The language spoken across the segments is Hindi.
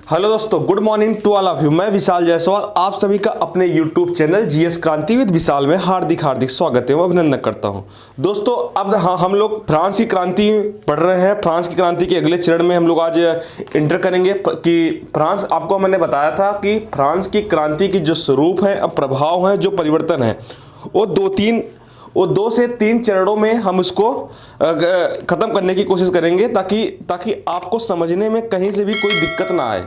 हेलो दोस्तों, good morning to all of you. मैं विशाल जायसवाल आप सभी का अपने YouTube channel GS Kranti with Vishal में हार्दिक हार्दिक स्वागत है, अभिनंदन करता हूं। दोस्तों अब हम लोग फ्रांस की क्रांति पढ़ रहे हैं। फ्रांस की क्रांति के अगले चरण में हम लोग आज इंटर करेंगे कि फ्रांस, आपको मैंने बताया था कि फ्रांस की क्रांति की जो स्वरूप है, प्रभाव है, जो परिवर्तन है, वो दो से तीन चरणों में हम उसको ख़त्म करने की कोशिश करेंगे ताकि आपको समझने में कहीं से भी कोई दिक्कत ना आए।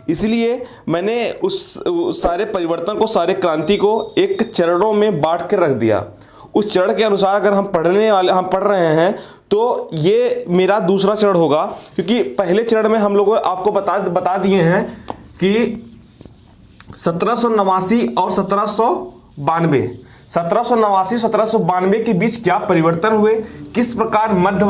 इसलिए मैंने उस सारे परिवर्तन को, सारे क्रांति को एक चरणों में बांट के रख दिया। उस चरण के अनुसार अगर हम पढ़ रहे हैं तो ये मेरा दूसरा चरण होगा, क्योंकि पहले चरण में हम लोग आपको बता दिए हैं कि 1789 और 1792 के बीच क्या परिवर्तन हुए, किस प्रकार मध्य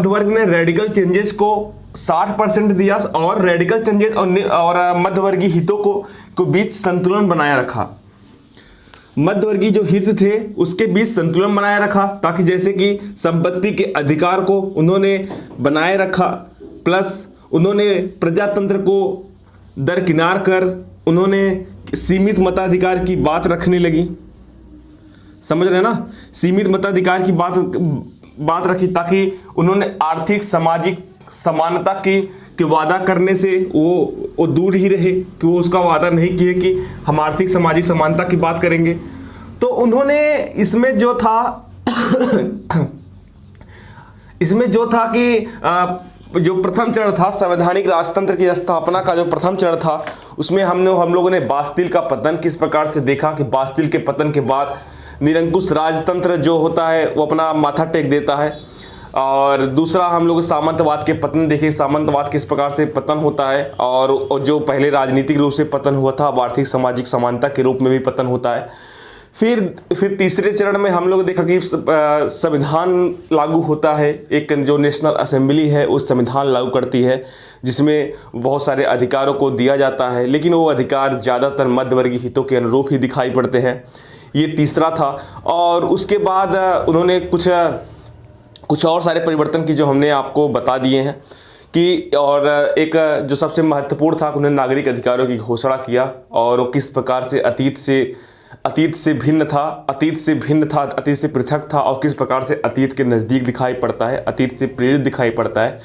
वर्ग ने रेडिकल चेंजेस को 60% दिया और रेडिकल चेंजेस और मध्यवर्गीय हितों को बीच संतुलन बनाया रखा। मध्यवर्गीय जो हित थे उसके बीच संतुलन बनाया रखा, ताकि जैसे कि संपत्ति के अधिकार को उन्होंने बनाए रखा, प्लस उन्होंने प्रजातंत्र को दरकिनार कर उन्होंने सीमित मताधिकार की बात रखने लगी। समझ रहे हैं ना? सीमित मताधिकार की बात रखी, ताकि उन्होंने आर्थिक सामाजिक समानता के वादा करने से वो दूर ही रहे, कि वो उसका वादा नहीं किए कि हम आर्थिक सामाजिक समानता की बात करेंगे। तो उन्होंने इसमें जो था कि जो प्रथम चरण था, संवैधानिक राजतंत्र की स्थापना का जो प्रथम चरण था, उसमें हम लोगों ने बास्तिल का पतन किस प्रकार से देखा कि बास्तिल के पतन के बाद निरंकुश राजतंत्र जो होता है वो अपना माथा टेक देता है। और दूसरा हम लोग सामंतवाद के पतन देखे, सामंतवाद किस प्रकार से पतन होता है, और जो पहले राजनीतिक रूप से पतन हुआ था, आर्थिक सामाजिक समानता के रूप में भी पतन होता है। फिर तीसरे चरण में हम लोग देखा कि संविधान लागू होता है। एक जो नेशनल असेंबली है वो संविधान लागू करती है, जिसमें बहुत सारे अधिकारों को दिया जाता है, लेकिन वो अधिकार ज़्यादातर मध्यवर्गीय हितों के अनुरूप ही दिखाई पड़ते हैं। ये तीसरा था। और उसके बाद उन्होंने कुछ और सारे परिवर्तन की जो हमने आपको बता दिए हैं कि, और एक जो सबसे महत्वपूर्ण था, उन्होंने नागरिक अधिकारों की घोषणा किया, और वो किस प्रकार से अतीत से भिन्न था, अतीत से पृथक था, और किस प्रकार से अतीत के नज़दीक दिखाई पड़ता है, अतीत से प्रेरित दिखाई पड़ता है।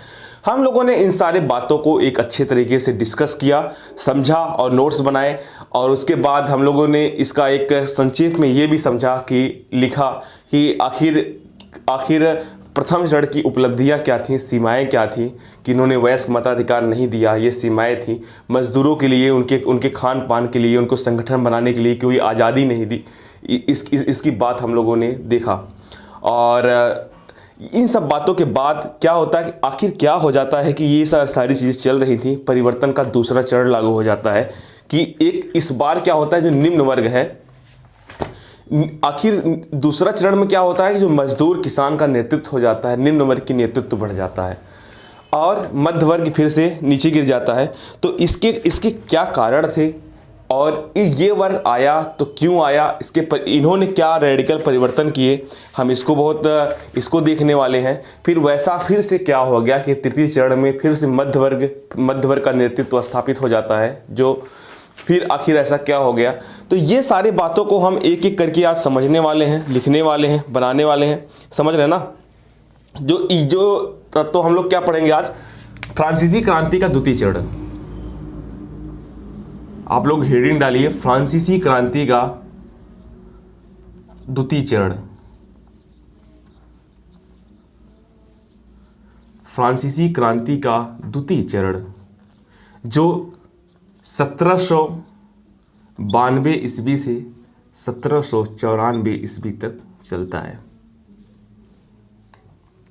हम लोगों ने इन सारे बातों को एक अच्छे तरीके से डिस्कस किया, समझा और नोट्स बनाए, और उसके बाद हम लोगों ने इसका एक संक्षेप में ये भी समझा कि लिखा कि आखिर प्रथम चरण की उपलब्धियां क्या थीं, सीमाएं क्या थीं, कि इन्होंने वयस्क मताधिकार नहीं दिया, ये सीमाएं थीं। मजदूरों के लिए, उनके खान पान के लिए, उनको संगठन बनाने के लिए कोई आज़ादी नहीं दी। इसकी बात हम लोगों ने देखा। और इन सब बातों के बाद क्या होता है, आखिर क्या हो जाता है कि ये सारी चीज़ें चल रही थी, परिवर्तन का दूसरा चरण लागू हो जाता है कि इस बार क्या होता है, जो निम्न वर्ग है, आखिर दूसरा चरण में क्या होता है कि जो मजदूर किसान का नेतृत्व हो जाता है, निम्न वर्ग की नेतृत्व बढ़ जाता है, और मध्य वर्ग फिर से नीचे गिर जाता है। तो इसके क्या कारण थे, और ये वर्ग आया तो क्यों आया, इन्होंने क्या रेडिकल परिवर्तन किए, हम इसको देखने वाले हैं। फिर से क्या हो गया कि तृतीय चरण में फिर से मध्य वर्ग का नेतृत्व स्थापित हो जाता है, जो फिर आखिर ऐसा क्या हो गया। तो ये सारी बातों को हम एक एक करके आज समझने वाले हैं, लिखने वाले हैं, बनाने वाले हैं। समझ रहे हैं ना? तो हम लोग क्या पढ़ेंगे आज? फ्रांसीसी क्रांति का द्वितीय चरण। आप लोग हेडिंग डालिए, फ्रांसीसी क्रांति का द्वितीय चरण। फ्रांसीसी क्रांति का द्वितीय चरण जो 1792 ईस्वी से 1794 ईस्वी तक चलता है।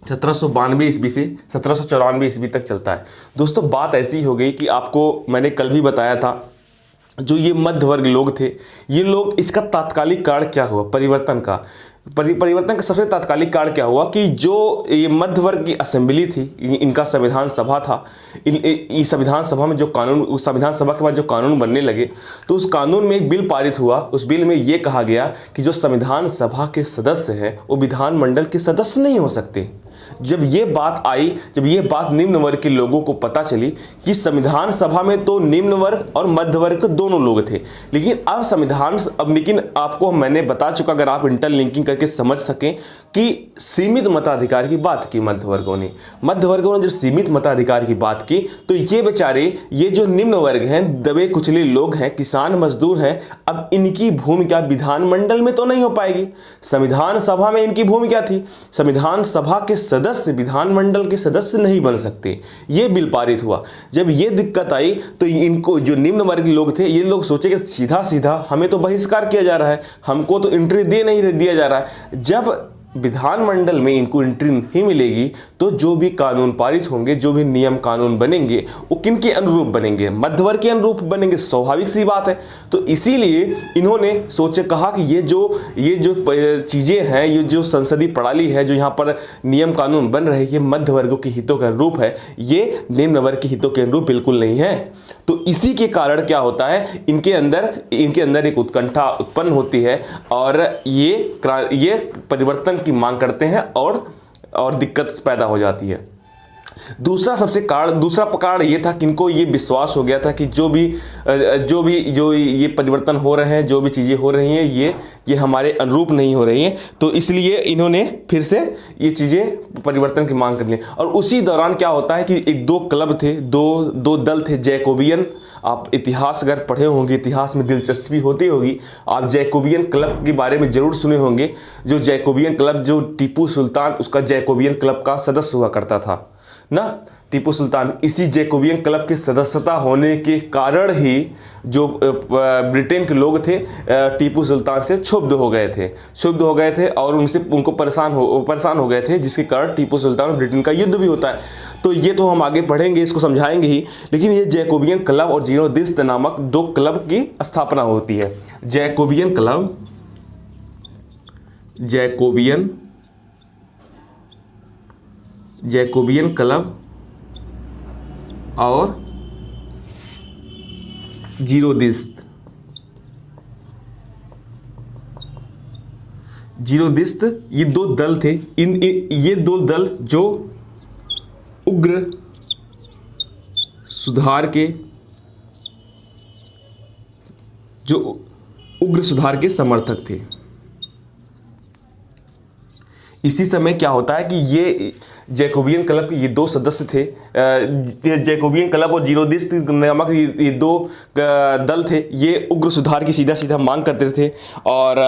1792 ईस्वी से 1794 ईस्वी तक चलता है। दोस्तों बात ऐसी हो गई कि आपको मैंने कल भी बताया था, जो ये मध्य वर्ग लोग थे, ये लोग, इसका तात्कालिक कारण क्या हुआ परिवर्तन का सबसे तात्कालिक कारण क्या हुआ कि जो ये मध्य वर्ग की असेंबली थी, इनका संविधान सभा था, इस संविधान सभा में जो कानून, उस संविधान सभा के बाद जो कानून बनने लगे, तो उस कानून में एक बिल पारित हुआ। उस बिल में ये कहा गया कि जो संविधान सभा के सदस्य हैं वो विधानमंडल के सदस्य नहीं हो सकते। जब ये बात आई, जब ये बात निम्न वर्ग के लोगों को पता चली कि संविधान सभा में तो निम्न वर्ग और मध्य वर्ग दोनों लोग थे, लेकिन लेकिन आपको मैंने बता चुका, अगर आप इंटरलिंकिंग करके समझ सकें कि सीमित मताधिकार की बात की मध्य वर्गों ने जब सीमित मताधिकार की बात की, तो ये बेचारे, ये जो निम्न वर्ग हैं, दबे कुचले लोग हैं, किसान मजदूर हैं, अब इनकी भूमिका विधानमंडल में तो नहीं हो पाएगी। संविधान सभा में इनकी भूमिका थी, संविधान सभा के सदस्य विधानमंडल के सदस्य नहीं बन सकते। ये बिल पारित हुआ। जब ये दिक्कत आई तो इनको, जो निम्न वर्ग लोग थे, ये लोग सोचे कि सीधा सीधा हमें तो बहिष्कार किया जा रहा है, हमको तो एंट्री नहीं दिया जा रहा है। जब विधानमंडल में इनको एंट्री नहीं मिलेगी तो जो भी कानून पारित होंगे, जो भी नियम कानून बनेंगे, वो किनके अनुरूप बनेंगे? मध्यवर्ग के अनुरूप बनेंगे, स्वाभाविक सी बात है। तो इसीलिए इन्होंने सोचे, कहा कि ये जो चीज़ें हैं, ये जो संसदीय प्रणाली है, जो यहाँ पर नियम कानून बन रहे हैं, ये मध्य वर्गों के हितों के अनुरूप है, ये निम्न वर्ग के हितों के अनुरूप बिल्कुल नहीं है। तो इसी के कारण क्या होता है, इनके अंदर एक उत्कंठा उत्पन्न होती है और ये परिवर्तन की मांग करते हैं और दिक्कत पैदा हो जाती है। दूसरा कारण ये था कि इनको ये विश्वास हो गया था कि जो ये परिवर्तन हो रहे हैं, जो भी चीज़ें हो रही हैं, ये हमारे अनुरूप नहीं हो रही हैं, तो इसलिए इन्होंने फिर से ये चीज़ें परिवर्तन की मांग कर ली। और उसी दौरान क्या होता है कि एक दो क्लब थे, दो दल थे, जैकोबियन। आप इतिहास अगर पढ़े होंगे, इतिहास में दिलचस्पी होती होगी, आप जैकोबियन क्लब के बारे में जरूर सुने होंगे। जो जैकोबियन क्लब, जो टीपू सुल्तान उसका जैकोबियन क्लब का सदस्य हुआ करता था ना, टीपू सुल्तान। इसी जैकोबियन क्लब के सदस्यता होने के कारण ही जो ब्रिटेन के लोग थे, टीपू सुल्तान से क्षुब्ध हो गए थे और उनको परेशान हो गए थे, जिसके कारण टीपू सुल्तान और ब्रिटेन का युद्ध भी होता है। तो ये तो हम आगे पढ़ेंगे, इसको समझाएंगे ही। लेकिन ये जैकोबियन क्लब और जीरोदिस्त नामक दो क्लब की स्थापना होती है। जैकोबियन क्लब और जीरोदिस्त ये दो दल थे। ये दो दल जो उग्र सुधार के समर्थक थे। इसी समय क्या होता है कि ये जैकोबियन क्लब के ये दो सदस्य थे, जैकोबियन क्लब और जीरोदिस्त नामक ये दो दल थे। ये उग्र सुधार की सीधा मांग करते थे और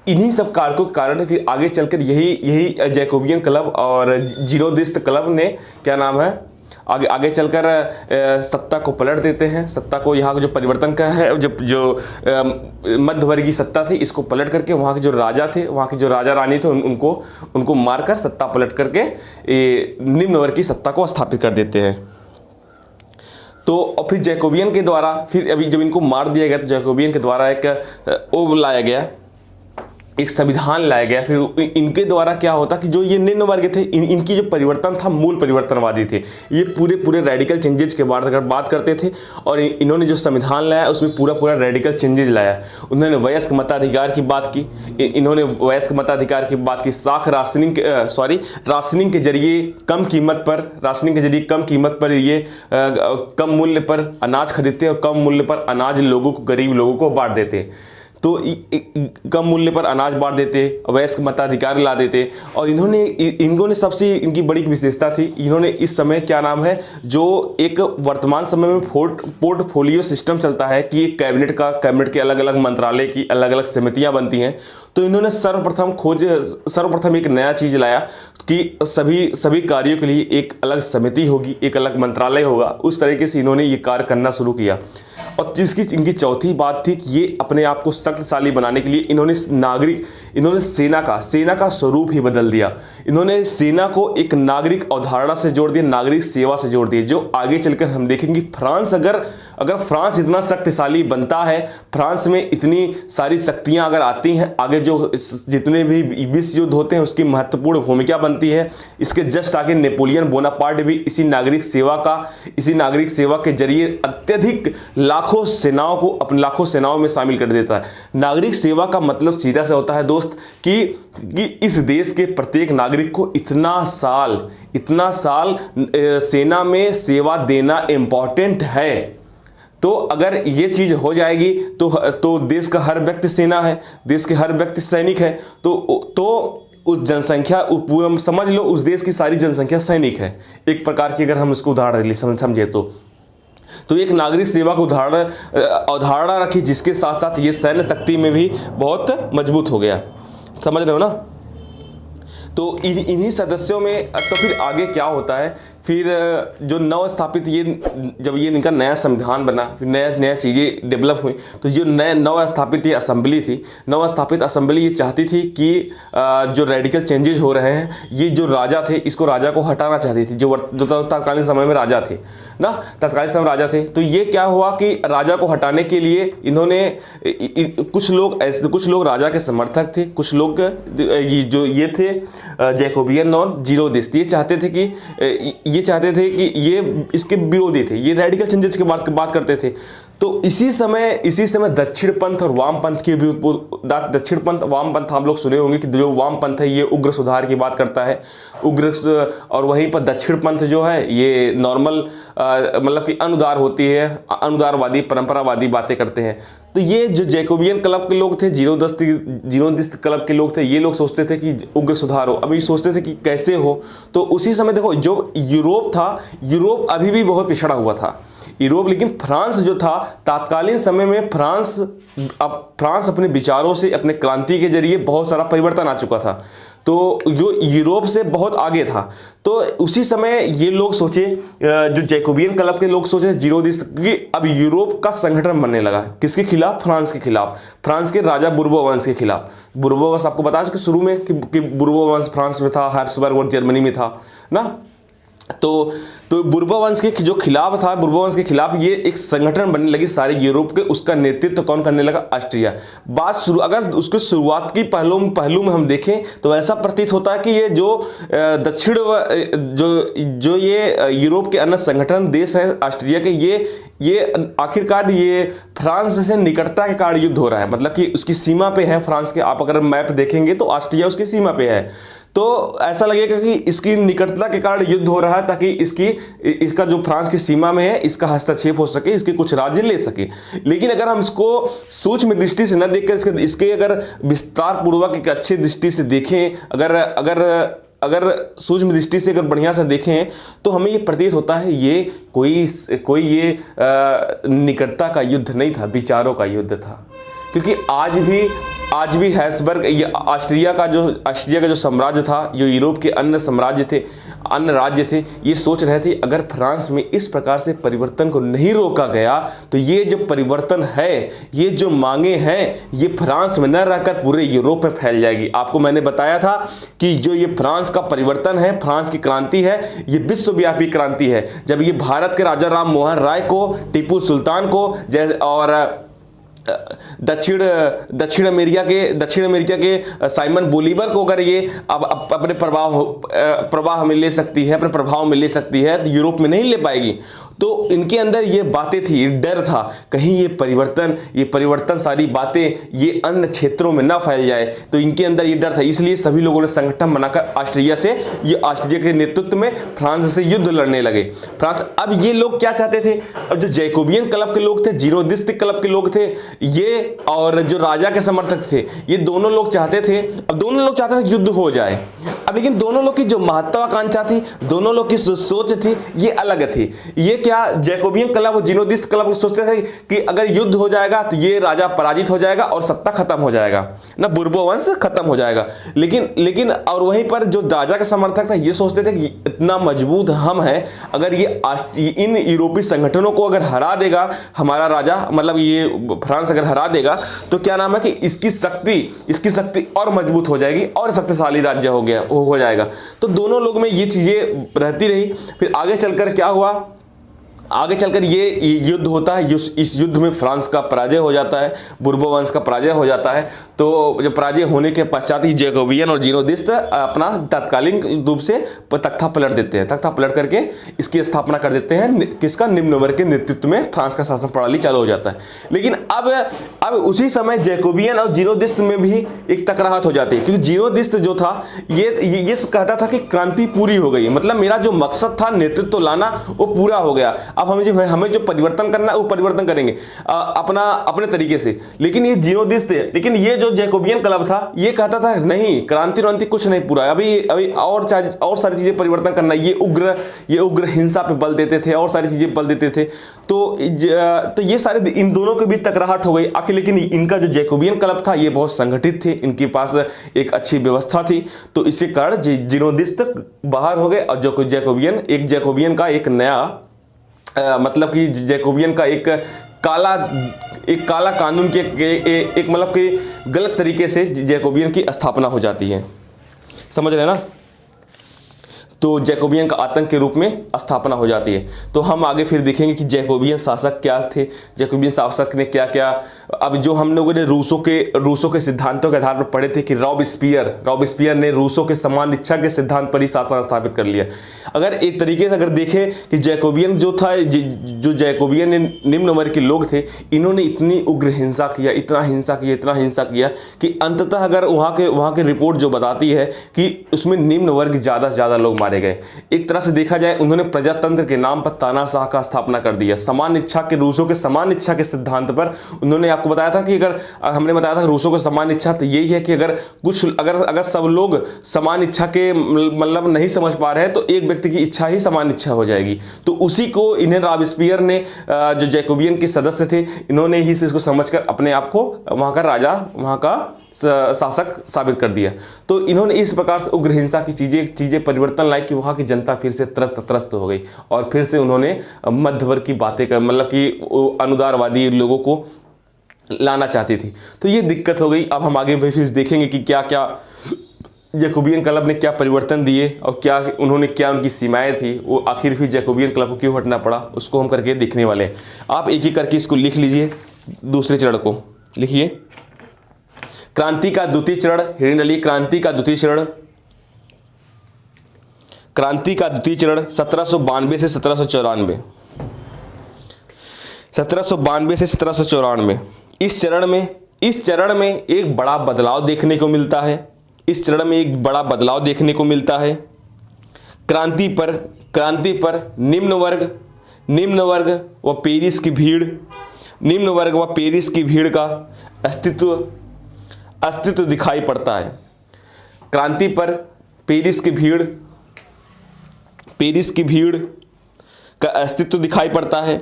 इन्हीं सब कारकों के कारण फिर आगे चलकर यही जैकोबियन क्लब और जीरोदिस्त क्लब ने क्या नाम है, आगे चलकर सत्ता को पलट देते हैं। सत्ता को, यहाँ का जो परिवर्तन का है, जो मध्यवर्गीय सत्ता थी, इसको पलट करके वहाँ के जो राजा थे, वहाँ के जो राजा रानी थे, उनको मारकर सत्ता पलट करके निम्न वर्ग की सत्ता को स्थापित कर देते हैं। तो और फिर जैकोबियन के द्वारा, फिर अभी जब इनको मार दिया गया तो जैकोबियन के द्वारा एक संविधान लाया गया। फिर इनके द्वारा क्या होता कि जो ये निम्न वर्ग थे, इनकी जो परिवर्तन था मूल परिवर्तनवादी थे। ये पूरे रेडिकल चेंजेज के बारे में बात करते थे और इन्होंने जो संविधान लाया उसमें पूरा रेडिकल चेंजेज लाया। उन्होंने वयस्क मताधिकार की बात की, साख राशनिंग के जरिए कम कीमत पर ये कम मूल्य पर अनाज खरीदते और कम मूल्य पर अनाज गरीब लोगों को बांट देते। तो कम मूल्य पर अनाज बांट देते, वयस्क मताधिकार ला देते। और इन्होंने सबसे इनकी बड़ी विशेषता थी, इन्होंने इस समय क्या नाम है, जो एक वर्तमान समय में पोर्टफोलियो सिस्टम चलता है कि कैबिनेट के अलग अलग मंत्रालय की अलग अलग समितियां बनती हैं। तो इन्होंने सर्वप्रथम एक नया चीज लाया कि सभी कार्यों के लिए एक अलग समिति होगी, एक अलग मंत्रालय होगा। उस तरीके से इन्होंने ये कार्य करना शुरू किया। और जिसकी इनकी चौथी बात थी कि ये अपने आप को शक्तिशाली बनाने के लिए इन्होंने सेना का स्वरूप ही बदल दिया। इन्होंने सेना को एक नागरिक अवधारणा से जोड़ दिया, नागरिक सेवा से जोड़ दिया, जो आगे चलकर हम देखेंगे फ्रांस अगर फ्रांस इतना शक्तिशाली बनता है, फ्रांस में इतनी सारी शक्तियां अगर आती हैं, आगे जो जितने भी विश्व युद्ध होते हैं उसकी महत्वपूर्ण भूमिका बनती है। इसके जस्ट आगे नेपोलियन बोनापार्ट भी इसी नागरिक सेवा के जरिए अत्यधिक लाखों सेनाओं में शामिल कर देता है। नागरिक सेवा का मतलब सीधा से होता है दोस्त कि इस देश के प्रत्येक नागरिक को इतना साल सेना में सेवा देना इंपॉर्टेंट है। तो अगर ये चीज हो जाएगी तो देश का हर व्यक्ति सेना है, देश के हर व्यक्ति सैनिक है, तो उस जनसंख्या पूरा समझ लो उस देश की सारी जनसंख्या सैनिक है, एक प्रकार की अगर हम इसको उदाहरण समझे तो एक नागरिक सेवा को अवधारणा रखी, जिसके साथ साथ ये सैन्य शक्ति में भी बहुत मजबूत हो गया। समझ रहे हो ना। तो इन्हीं सदस्यों में तो फिर आगे क्या होता है, फिर जो नव स्थापित जब ये इनका नया संविधान बना, फिर नया चीज़ें डेवलप हुई, तो जो नव स्थापित ये असेंबली थी, नव स्थापित असेंबली ये चाहती थी कि जो रेडिकल चेंजेस हो रहे हैं, ये जो राजा थे इसको राजा को हटाना चाहती थी, जो तत्कालीन समय में राजा थे ना, तत्कालीन समय राजा थे। तो ये क्या हुआ कि राजा को हटाने के लिए इन्होंने कुछ लोग राजा के समर्थक थे, कुछ लोग जो ये थे जैकोबियन और जीरोदिस्ट, ये चाहते थे कि ये इसके विरोधी थे, ये रेडिकल चेंजेस की बात करते थे। तो इसी समय दक्षिण पंथ और वाम पंथ की भी दक्षिण पंथ वाम पंथ हम लोग सुने होंगे कि जो वाम पंथ है ये उग्र सुधार की बात करता है, और वहीं पर दक्षिण पंथ जो है ये नॉर्मल मतलब कि अनुदारवादी परंपरावादी बातें करते हैं। तो ये जो जैकोबियन क्लब के लोग थे, जीरोदिस्ट क्लब के लोग थे, ये लोग सोचते थे कि उग्र सुधार हो, अभी सोचते थे कि कैसे हो। तो उसी समय देखो जो यूरोप था, यूरोप अभी भी बहुत पिछड़ा हुआ था यूरोप, लेकिन फ्रांस जो था तत्कालीन समय में फ्रांस अपने विचारों से, अपने क्रांति के जरिए बहुत सारा परिवर्तन आ चुका था, तो जो यूरोप से बहुत आगे था। तो उसी समय ये लोग सोचे, जो जैकोबियन क्लब के लोग सोचे जीरोदिस्ट, कि अब यूरोप का संगठन बनने लगा। किसके खिलाफ? फ्रांस के खिलाफ, फ्रांस के राजा बुर्बो वंश के खिलाफ। बुर्बो वंश आपको बता शुरू में कि बुर्बो वंश फ्रांस में था, हैब्सबर्ग और जर्मनी में था ना। तो बुर्बो वंश के जो खिलाफ था, बुर्बो वंश के खिलाफ ये एक संगठन बनने लगी सारे यूरोप के। उसका नेतृत्व कौन करने लगा? ऑस्ट्रिया। अगर उसके शुरुआत की पहलू में हम देखें तो ऐसा प्रतीत होता है कि ये जो दक्षिण जो ये यूरोप के अन्य संगठन देश है ऑस्ट्रिया के, ये आखिरकार ये फ्रांस से निकटता के कारण युद्ध हो रहा है, मतलब कि उसकी सीमा पे है फ्रांस के। आप अगर मैप देखेंगे तो ऑस्ट्रिया उसकी सीमा पे है, तो ऐसा लगेगा कि इसकी निकटता के कारण युद्ध हो रहा है, ताकि इसका जो फ्रांस की सीमा में है इसका हस्तक्षेप हो सके, इसके कुछ राज्य ले सके। लेकिन अगर हम इसको सूक्ष्म दृष्टि से न देखकर इसके अगर विस्तार पूर्वक एक अच्छी दृष्टि से देखें, अगर सूक्ष्म दृष्टि से अगर बढ़िया से देखें तो हमें ये प्रतीत होता है ये कोई ये निकटता का युद्ध नहीं था, विचारों का युद्ध था। क्योंकि आज भी हैब्सबर्ग, ये ऑस्ट्रिया का जो साम्राज्य था, जो यूरोप के अन्य राज्य थे, ये सोच रहे थे अगर फ्रांस में इस प्रकार से परिवर्तन को नहीं रोका गया तो ये जो परिवर्तन है, ये जो मांगे हैं, ये फ्रांस में न रहकर पूरे यूरोप में फैल जाएगी। आपको मैंने बताया था कि जो ये फ्रांस का परिवर्तन है, फ्रांस की क्रांति है, ये विश्वव्यापी क्रांति है। जब ये भारत के राजा राम मोहन राय को, टीपू सुल्तान को और दक्षिण अमेरिका के साइमन बोलीवर को अगर ये अब अपने प्रवाह में ले सकती है, अपने प्रभाव में ले सकती है, तो यूरोप में नहीं ले पाएगी। तो इनके अंदर ये बातें थी, डर था कहीं ये परिवर्तन सारी बातें ये अन्य क्षेत्रों में ना फैल जाए, तो इनके अंदर ये डर था। इसलिए सभी लोगों ने संगठन बनाकर ऑस्ट्रिया के नेतृत्व में फ्रांस से युद्ध लड़ने लगे। अब ये लोग क्या चाहते थे? अब जो जैकोबियन क्लब के लोग थे, जीरोदिस्ट क्लब के लोग थे, ये और जो राजा के समर्थक थे, ये दोनों लोग चाहते थे कि युद्ध हो जाए। अब लेकिन दोनों लोग की जो महत्वाकांक्षा थी, दोनों लोग की सोच थी, ये अलग थी। ये क्या जैकोबियन क्लब और जीरोदिस्ट क्लब सोचते थे कि अगर युद्ध हो जाएगा तो ये राजा पराजित हो जाएगा और सत्ता खत्म हो जाएगा ना, बुर्बो वंश खत्म हो जाएगा। लेकिन और वहीं पर जो राजा का समर्थक था, ये सोचते थे कि इतना मजबूत हम हैं, अगर ये इन यूरोपीय संगठनों को अगर हरा देगा हमारा राजा, मतलब ये फ्रांस अगर हरा देगा, तो क्या नाम है कि इसकी शक्ति और मजबूत हो जाएगी और शक्तिशाली राज्य हो जाएगा। तो दोनों लोग में ये चीजें रहती रही। फिर आगे चलकर क्या हुआ? आगे चलकर ये युद्ध होता है। इस युद्ध में फ्रांस का पराजय हो जाता है, बुर्बो वंश का पराजय हो जाता है। तो जब पराजय होने के पश्चात ही जैकोबियन और जीनोदिस्ट अपना तत्कालीन रूप से तख्ता पलट देते हैं। तख्ता पलट करके इसकी स्थापना कर देते हैं, किसका, निम्न वर्ग के नेतृत्व में फ्रांस का शासन प्रणाली चालू हो जाता है। लेकिन अब उसी समय जैकोबियन और जीनोदिस्ट में भी एक टकराहट हो जाती है, क्योंकि जीनोदिस्ट जो था ये कहता था कि क्रांति पूरी हो गई, मतलब मेरा जो मकसद था नेतृत्व लाना वो पूरा हो गया, अब हमें जो परिवर्तन करना है वो परिवर्तन करेंगे अपने तरीके से। लेकिन ये जीनोदिस्ट थे। लेकिन ये जो जैकोबियन क्लब था ये कहता था नहीं, क्रांति कुछ नहीं पूरा, अभी और सारी चीजें परिवर्तन करना। ये उग्र हिंसा पे बल देते थे और सारी चीजें बल देते थे। तो ये सारे इन दोनों के बीच टकराहट हो गई आखिर। लेकिन इनका जो जैकोबियन क्लब था ये बहुत संगठित थे, इनके पास एक अच्छी व्यवस्था थी। तो इसी कारण जीनोदिस्ट बाहर हो गए और जैकोबियन का एक नया मतलब कि जैकोबियन का एक काला कानून के एक मतलब कि गलत तरीके से जैकोबियन की स्थापना हो जाती है, समझ रहे हैं ना। तो जैकोबियन का आतंक के रूप में स्थापना हो जाती है। तो हम आगे फिर देखेंगे कि जैकोबियन शासक क्या थे, जैकोबियन शासक ने क्या क्या। अब जो हम लोगों ने रूसों के सिद्धांतों के आधार पर पढ़े थे कि रॉबस्पियर ने रूसों के समान इच्छा के सिद्धांत पर ही शासन स्थापित कर लिया। अगर एक तरीके से अगर देखें कि जैकोबियन जो था, जो जैकोबियन निम्न वर्ग के लोग थे, इन्होंने इतनी उग्र हिंसा किया, इतना हिंसा किया कि अंततः अगर वहाँ के रिपोर्ट जो बताती है कि उसमें निम्न वर्ग ज़्यादा से ज़्यादा लोग मारे गए। एक तरह से देखा जाए उन्होंने प्रजातंत्र के नाम पर तानाशाह का स्थापना कर दिया। रूसों के समान इच्छा के सिद्धांत पर उन्होंने आपको बताया था कि हमने बताया था रूसों को समान इच्छा तो यही है कि अगर सब लोग समान इच्छा के मतलब नहीं समझ पा रहे हैं तो एक व्यक्ति की इच्छा ही समान इच्छा हो जाएगी। तो उसी को इन्हें रॉबस्पियर ने, जो जैकोबियन के सदस्य थे, इन्होंने ही इसको समझकर अपने आप को वहां का राजा, वहां का शासक साबित कर दिया। तो इन्होंने इस प्रकार से उग्र हिंसा की चीजें परिवर्तन लाई कि वहां की जनता फिर से त्रस्त हो गई और फिर से उन्होंने मध्य वर्ग की बातें कर, मतलब कि अनुदारवादी लोगों को लाना चाहती थी। तो ये दिक्कत हो गई। अब हम आगे फिर देखेंगे कि क्या क्या जैकोबियन क्लब ने क्या परिवर्तन दिए और क्या उनकी सीमाएं थी, वो आखिर भी जैकोबियन क्लब को क्यों हटना पड़ा, उसको हम करके देखने वाले हैं। आप एक एक करके इसको लिख लीजिए। दूसरे चरण को लिखिए, क्रांति का द्वितीय चरण। हिरण डालिए, क्रांति का द्वितीय चरण 1792 से 1794। 1792 से 1794। इस चरण में एक बड़ा बदलाव देखने को मिलता है। क्रांति पर निम्न वर्ग व पेरिस की भीड़ का अस्तित्व दिखाई पड़ता है। क्रांति पर पेरिस की भीड़ का अस्तित्व दिखाई पड़ता है।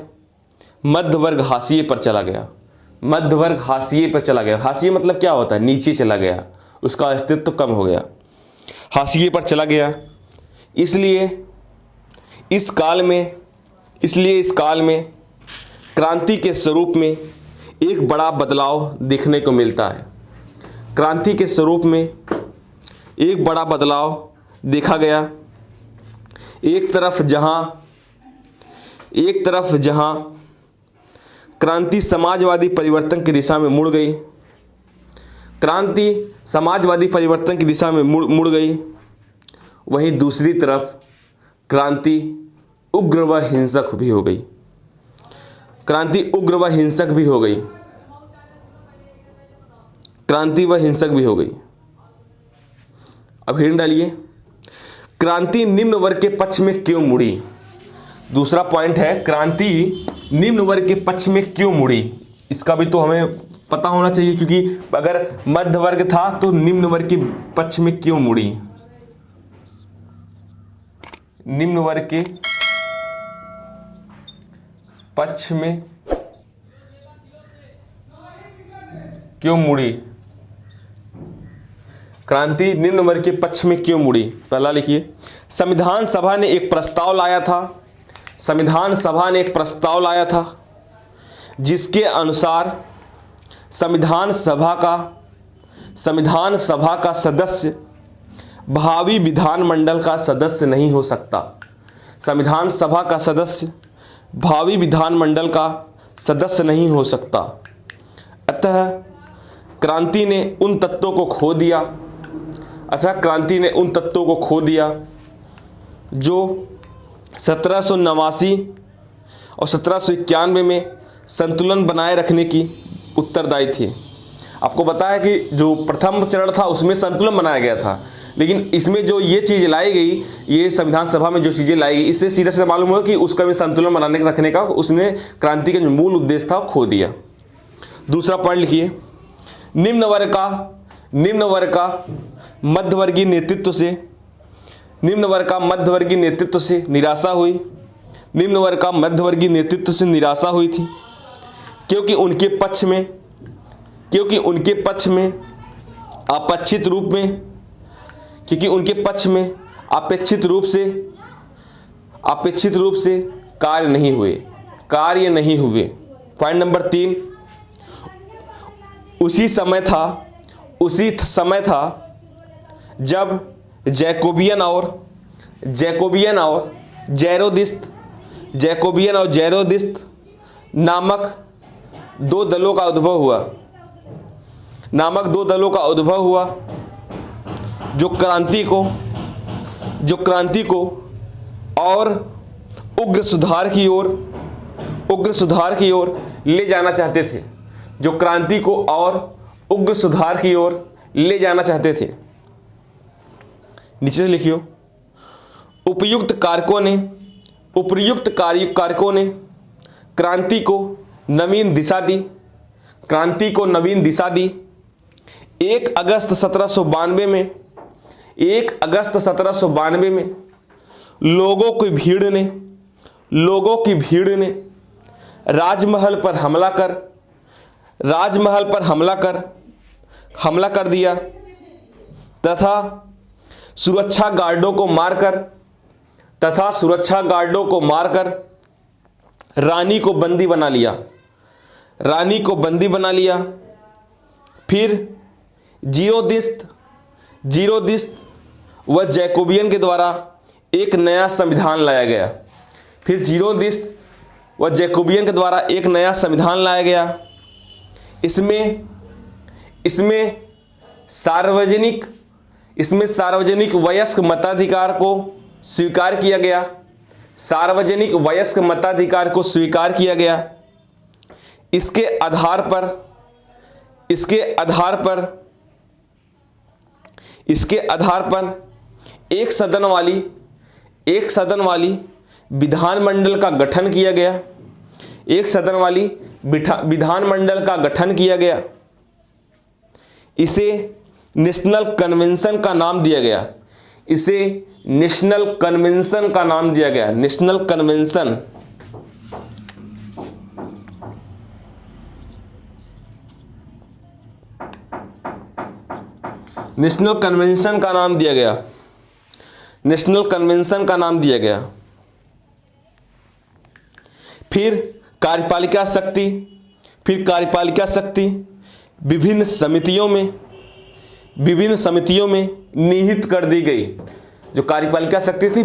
मध्य वर्ग हाशिए पर चला गया। हाशिए मतलब क्या होता है, नीचे चला गया, उसका अस्तित्व कम हो गया, हाशिए पर चला गया। इसलिए इस काल में क्रांति के स्वरूप में एक बड़ा बदलाव देखने को मिलता है। क्रांति के स्वरूप में एक बड़ा बदलाव देखा गया। एक तरफ जहां क्रांति समाजवादी परिवर्तन की दिशा में मुड़ गई, वहीं दूसरी तरफ क्रांति उग्र व हिंसक भी हो गई। अब हिंट डालिए, क्रांति निम्न वर्ग के पक्ष में क्यों मुड़ी। दूसरा पॉइंट है, क्रांति निम्न वर्ग के पक्ष में क्यों मुड़ी। इसका भी तो हमें पता होना चाहिए, क्योंकि अगर मध्य वर्ग था तो निम्न वर्ग के पक्ष में क्यों मुड़ी। निम्न वर्ग के पक्ष में क्यों मुड़ी, क्रांति निम्न वर्ग के पक्ष में क्यों मुड़ी। पहला लिखिए, संविधान सभा ने एक प्रस्ताव लाया था जिसके अनुसार संविधान सभा का सदस्य भावी विधानमंडल का सदस्य नहीं हो सकता। संविधान सभा का सदस्य भावी विधानमंडल का सदस्य नहीं हो सकता। अतः क्रांति ने उन तत्वों को खो दिया जो 1789 और 1791 में संतुलन बनाए रखने की उत्तरदायी थे। आपको बताया कि जो प्रथम चरण था उसमें संतुलन बनाया गया था, लेकिन इसमें जो ये चीज़ लाई गई, ये संविधान सभा में जो चीज़ें लाई गई, इससे सीधा सीधा मालूम हुआ कि उसका भी संतुलन बनाने रखने का उसने क्रांति का जो मूल उद्देश्य था खो दिया। दूसरा पॉइंट लिखिए, निम्न वर्ग का मध्यवर्गीय नेतृत्व से निराशा हुई थी, क्योंकि उनके पक्ष में अपेक्षित रूप से कार्य नहीं हुए। पॉइंट नंबर 3, उसी समय था जब जैकोबियन और ज़ेरोदिस्त नामक दो दलों का उद्भव हुआ जो क्रांति को और उग्र सुधार की ओर ले जाना चाहते थे। नीचे से लिखियो, उपयुक्त कारकों ने क्रांति को नवीन दिशा दी। 1 अगस्त 1792 में लोगों की भीड़ ने राजमहल पर हमला कर दिया तथा सुरक्षा गार्डों को मारकर रानी को बंदी बना लिया। फिर ज़ीरोदिस्त व जैकोबियन के द्वारा एक नया संविधान लाया गया। इसमें सार्वजनिक वयस्क मताधिकार को स्वीकार किया गया। इसके आधार पर एक सदन वाली विधानमंडल का गठन किया गया। इसे नेशनल कन्वेंशन का नाम दिया गया। नेशनल कन्वेंशन का नाम दिया गया। फिर कार्यपालिका शक्ति विभिन्न समितियों में निहित कर दी गई। जो कार्यपालिका शक्ति थी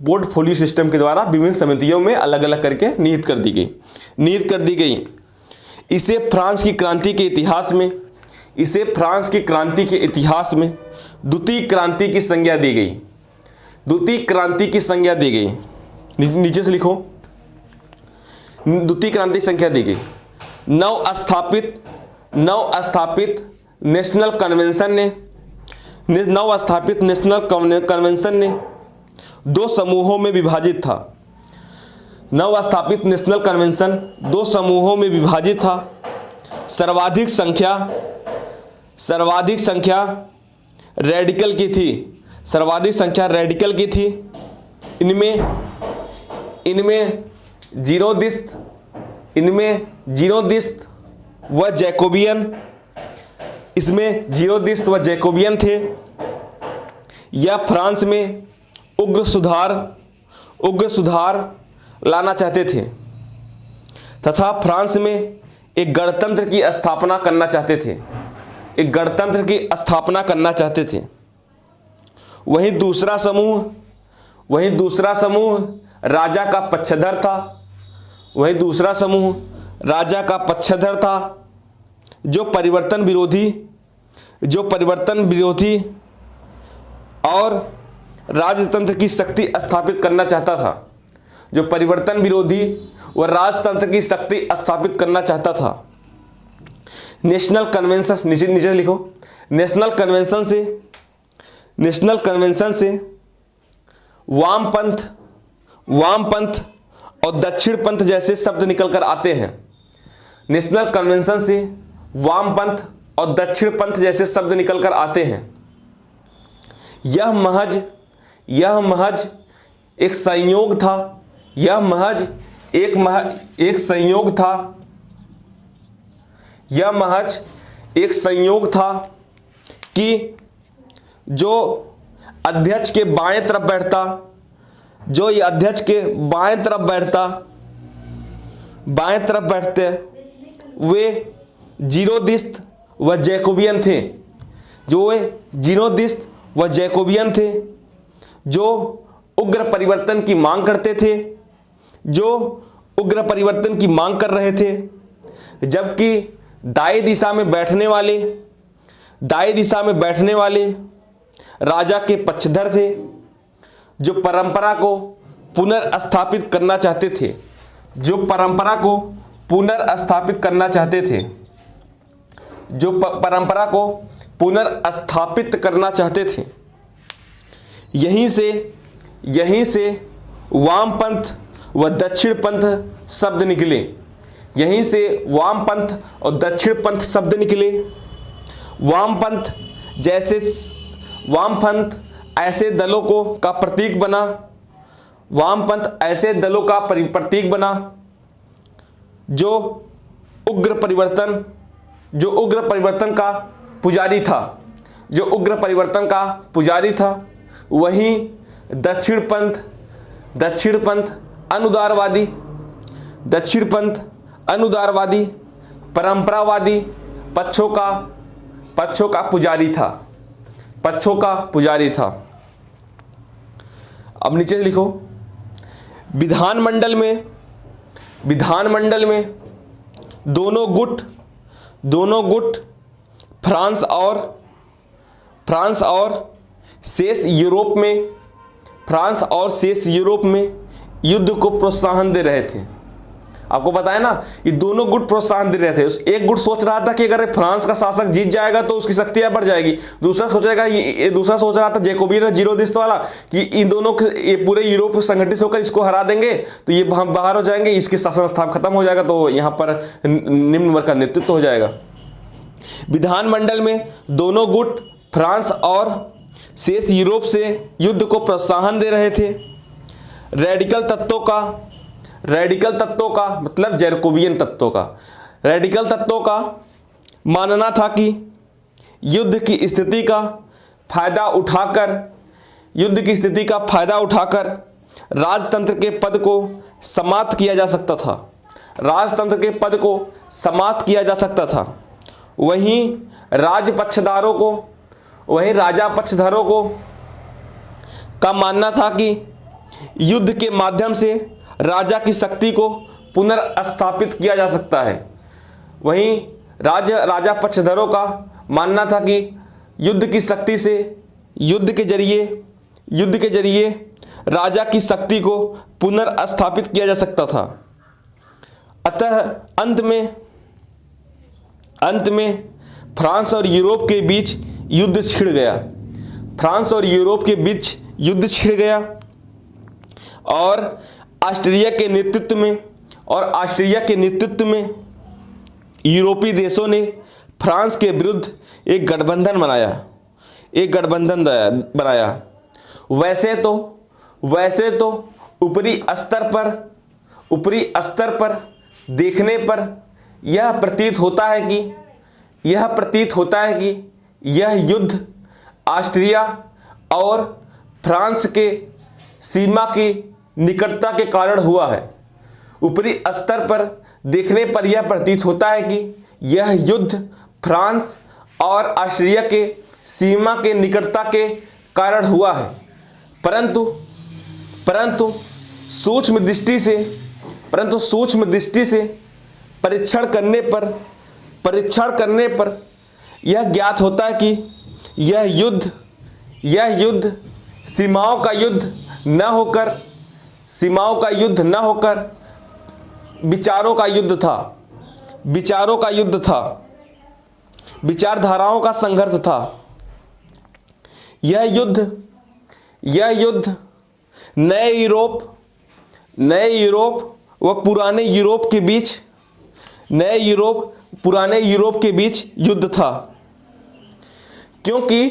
पोर्टफोलियो सिस्टम के द्वारा विभिन्न समितियों में अलग अलग करके निहित कर दी गई। इसे फ्रांस की क्रांति के इतिहास में द्वितीय क्रांति की संज्ञा दी गई। नीचे से लिखो, द्वितीय क्रांति की संख्या दी गई। नवस्थापित नेशनल कन्वेंशन ने दो समूहों में विभाजित था। सर्वाधिक संख्या रेडिकल की थी। इनमें जीरोदिस्त व जैकोबियन थे। यह फ्रांस में उग्र सुधार लाना चाहते थे तथा फ्रांस में एक गणतंत्र की स्थापना करना चाहते थे। वहीं दूसरा समूह राजा का पक्षधर था। वहीं दूसरा समूह राजा का पक्षधर था, जो परिवर्तन विरोधी और राजतंत्र की शक्ति स्थापित करना चाहता था। जो परिवर्तन विरोधी और राजतंत्र की शक्ति स्थापित करना चाहता था। नेशनल कन्वेंशन, नीचे लिखो, नेशनल कन्वेंशन से वामपंथ और दक्षिणपंथ जैसे शब्द निकल कर आते हैं। नेशनल कन्वेंशन से वामपंथ और दक्षिणपंथ जैसे शब्द निकल कर आते हैं। यह महज एक संयोग था। यह महज एक संयोग था कि जो अध्यक्ष के बाएं तरफ बैठते वे जीरोदिस्त व जैकोबियन थे। जो उग्र परिवर्तन की मांग करते थे, जो उग्र परिवर्तन की मांग कर रहे थे, जबकि दाएं दिशा में बैठने वाले राजा के पक्षधर थे, जो परंपरा को पुनर्स्थापित करना चाहते थे। यहीं से वामपंथ व दक्षिणपंथ शब्द निकले। वामपंथ ऐसे दलों का प्रतीक बना जो उग्र परिवर्तन का पुजारी था। वहीं दक्षिणपंथ अनुदारवादी परंपरावादी पक्षों का पुजारी था। अब नीचे लिखो, विधानमंडल में दोनों गुट फ्रांस और शेष यूरोप में युद्ध को प्रोत्साहन दे रहे थे। आपको पता है ना, ये दोनों गुट प्रोत्साहन दे रहे थे। एक गुट सोच रहा था कि अगर फ्रांस का शासक जीत जाएगा तो उसकी शक्तियां बढ़ जाएगी। दूसरा सोच रहा था जैकोबियन जीरोदिस्त वाला कि इन दोनों ये पूरे यूरोप संगठित होकर इसको हरा देंगे तो ये हम बाहर हो जाएंगे, इसके शासन स्थाप खत्म हो जाएगा, तो यहाँ पर निम्न वर्ग का नेतृत्व हो जाएगा। विधानमंडल में दोनों गुट फ्रांस और शेष यूरोप से युद्ध को प्रोत्साहन दे रहे थे। रेडिकल तत्वों का मतलब जैकोबियन तत्वों का, रेडिकल तत्वों का मानना था कि युद्ध की स्थिति का फायदा उठाकर राजतंत्र के पद को समाप्त किया जा सकता था। वहीं राजा पक्षधरों को का मानना था कि युद्ध के माध्यम से राजा की शक्ति को पुनर्स्थापित किया जा सकता है। वहीं राजा पक्षधरों का मानना था कि युद्ध के जरिए राजा की शक्ति को पुनर्स्थापित किया जा सकता था। अतः अंत में फ्रांस और यूरोप के बीच युद्ध छिड़ गया और ऑस्ट्रिया के नेतृत्व में यूरोपीय देशों ने फ्रांस के विरुद्ध एक गठबंधन बनाया। वैसे तो ऊपरी स्तर पर देखने पर यह प्रतीत होता है कि यह युद्ध ऑस्ट्रिया और फ्रांस के सीमा की निकटता के कारण हुआ है। ऊपरी स्तर पर देखने पर यह प्रतीत होता है कि यह युद्ध फ्रांस और ऑस्ट्रिया के सीमा के निकटता के कारण हुआ है, परंतु सूक्ष्म परंतु सूक्ष्म दृष्टि से परीक्षण करने पर यह ज्ञात होता है कि यह युद्ध सीमाओं का युद्ध न होकर विचारों का युद्ध था, विचारधाराओं का संघर्ष था। यह युद्ध नए यूरोप व पुराने यूरोप के बीच युद्ध था, क्योंकि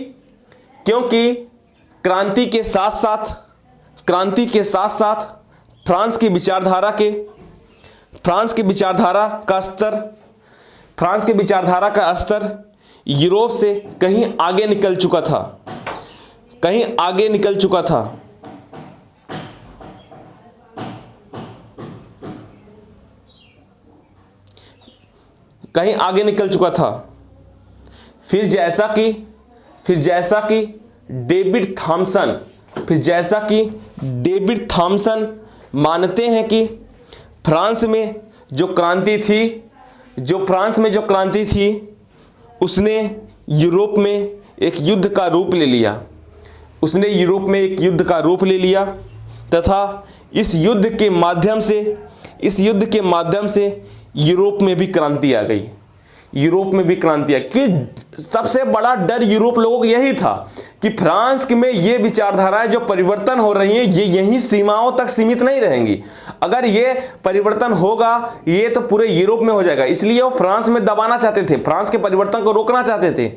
क्रांति के साथ साथ फ्रांस की विचारधारा का स्तर यूरोप से कहीं आगे निकल चुका था। फिर जैसा कि डेविड थॉमसन मानते हैं कि फ्रांस में जो क्रांति थी उसने यूरोप में एक युद्ध का रूप ले लिया तथा इस युद्ध के माध्यम से यूरोप में भी क्रांति आ गई। कि सबसे बड़ा डर यूरोप लोगों को यही था कि फ्रांस में ये विचारधाराएं जो परिवर्तन हो रही हैं ये यहीं सीमाओं तक सीमित नहीं रहेंगी। अगर ये परिवर्तन होगा ये तो पूरे यूरोप में हो जाएगा। इसलिए वो फ्रांस में दबाना चाहते थे, फ्रांस के परिवर्तन को रोकना चाहते थे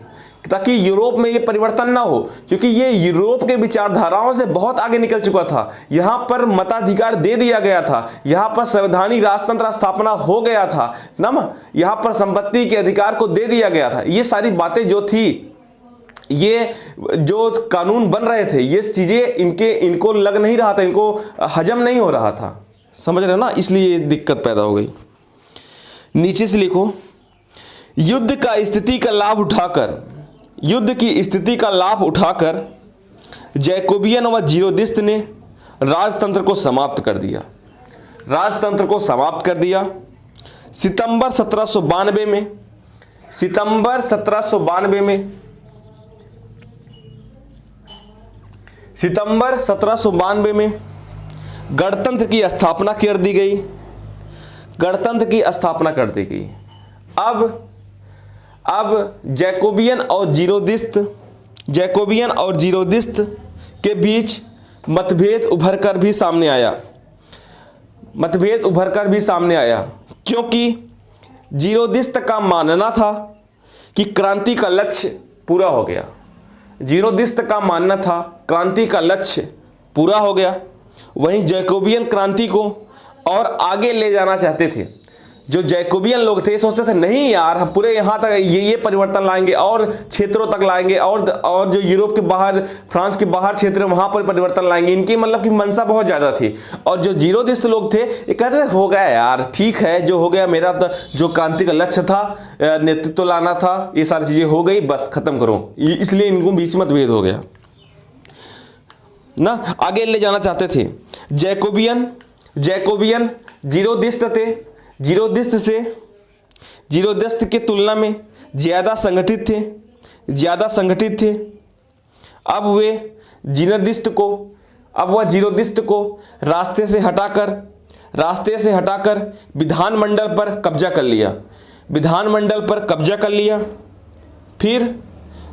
ताकि यूरोप में ये परिवर्तन ना हो, क्योंकि ये यूरोप के विचारधाराओं से बहुत आगे निकल चुका था। यहाँ पर मताधिकार दे दिया गया था, यहाँ पर संवैधानिक राजतंत्र स्थापना हो गया था ना, यहाँ पर संपत्ति के अधिकार को दे दिया गया था। ये सारी बातें जो थी, ये जो कानून बन रहे थे, ये चीजें इनको लग नहीं रहा था, इनको हजम नहीं हो रहा था, समझ रहे हो ना, इसलिए ये दिक्कत पैदा हो गई। नीचे से लिखो, युद्ध की स्थिति का लाभ उठाकर जैकोबियन व जीरोदिस्त ने राजतंत्र को समाप्त कर दिया। सितंबर 1792 में गणतंत्र की स्थापना कर दी गई। अब जैकोबियन और जीरोदिस्त के बीच मतभेद उभर कर भी सामने आया, क्योंकि जीरोदिस्त का मानना था कि क्रांति का लक्ष्य पूरा हो गया। वहीं जैकोबियन क्रांति को और आगे ले जाना चाहते थे। जो जैकोबियन लोग थे सोचते थे नहीं यार, हम पूरे यहाँ तक ये परिवर्तन लाएंगे और क्षेत्रों तक लाएंगे और जो यूरोप के बाहर, फ्रांस के बाहर क्षेत्र है वहाँ पर परिवर्तन लाएंगे। इनकी मतलब की मंशा बहुत ज़्यादा थी। और जो जीरोदिस्त लोग थे ये कहते थे हो गया यार, ठीक है जो हो गया, मेरा जो क्रांति का लक्ष्य था, नेतृत्व लाना था, ये सारी चीज़ें हो गई, बस खत्म करो। इसलिए इनको बीच मतभेद हो गया ना, आगे ले जाना चाहते थे। जैकोबियन जीरोदिस्त थे, जीरोदिस्त के तुलना में ज़्यादा संगठित थे। अब वह जीरोदिस्त को रास्ते से हटाकर विधानमंडल पर कब्जा कर लिया। फिर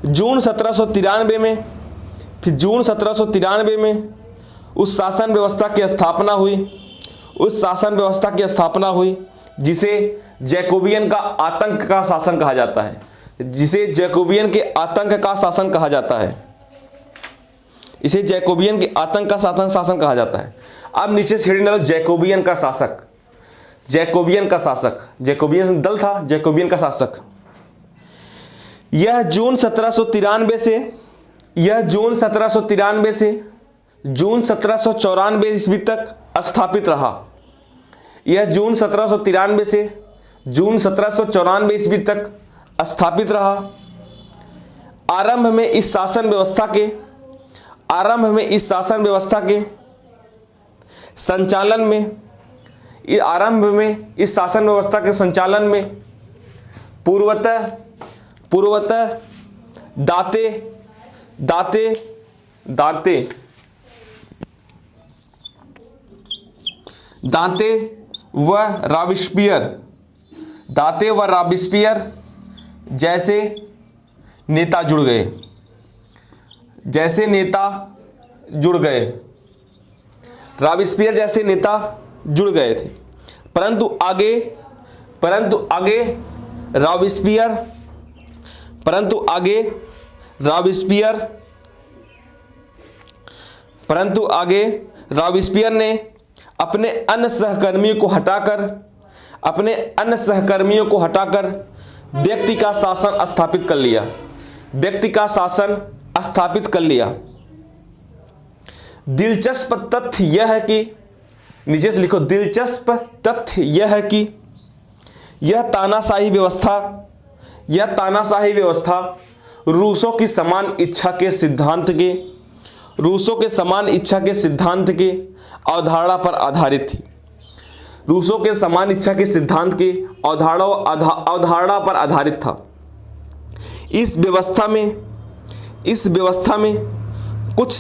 जून 1793 में उस शासन व्यवस्था की स्थापना हुई जिसे जैकोबियन का आतंक का शासन कहा जाता है। इसे जैकोबियन के आतंक का शासन कहा जाता है। अब नीचे से हेडिंग डालो, जैकोबियन दल था, जैकोबियन का शासक। यह जून 1793 से जून 1794 ईस्वी तक स्थापित रहा। यह जून 1793 से जून 1794 ईस्वी तक स्थापित रहा। आरंभ में इस शासन व्यवस्था के संचालन में आरंभ में इस शासन व्यवस्था के संचालन में पूर्वतः दाते दाते दाते दाते व रॉबिस्पियर जैसे नेता जुड़ गए, रॉबिस्पियर जैसे नेता जुड़ गए थे। परंतु आगे रॉबिस्पियर ने अपने अन्य सहकर्मियों को हटाकर व्यक्ति का शासन स्थापित कर लिया। दिलचस्प तथ्य यह है कि नीचे से लिखो, दिलचस्प तथ्य यह है कि यह तानाशाही व्यवस्था रूसों की समान इच्छा के सिद्धांत के अवधारणा पर आधारित थी। रूसों के समान इच्छा के सिद्धांत के अवधारणा पर आधारित था। इस व्यवस्था में कुछ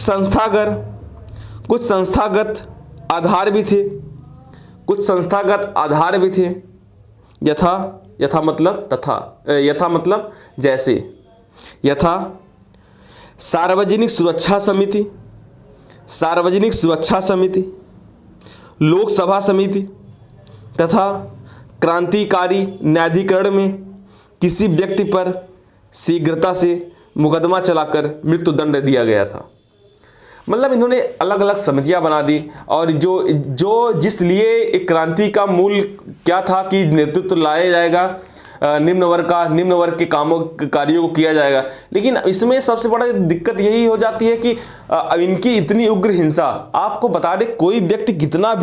संस्थागत आधार भी थे, यथा मतलब जैसे सार्वजनिक सुरक्षा समिति, लोकसभा समिति तथा क्रांतिकारी न्यायाधिकरण में किसी व्यक्ति पर शीघ्रता से मुकदमा चलाकर मृत्युदंड दिया गया था। मतलब इन्होंने अलग अलग समितियां बना दी, और जिस लिए एक क्रांति का मूल क्या था कि नेतृत्व लाया जाएगा, निम्न वर्ग के कार्यों को किया जाएगा। लेकिन इसमें सबसे बड़ा दिक्कत यही हो जाती है कि इनकी इतनी उग्र हिंसा, आपको बता दे कोई व्यक्ति कितना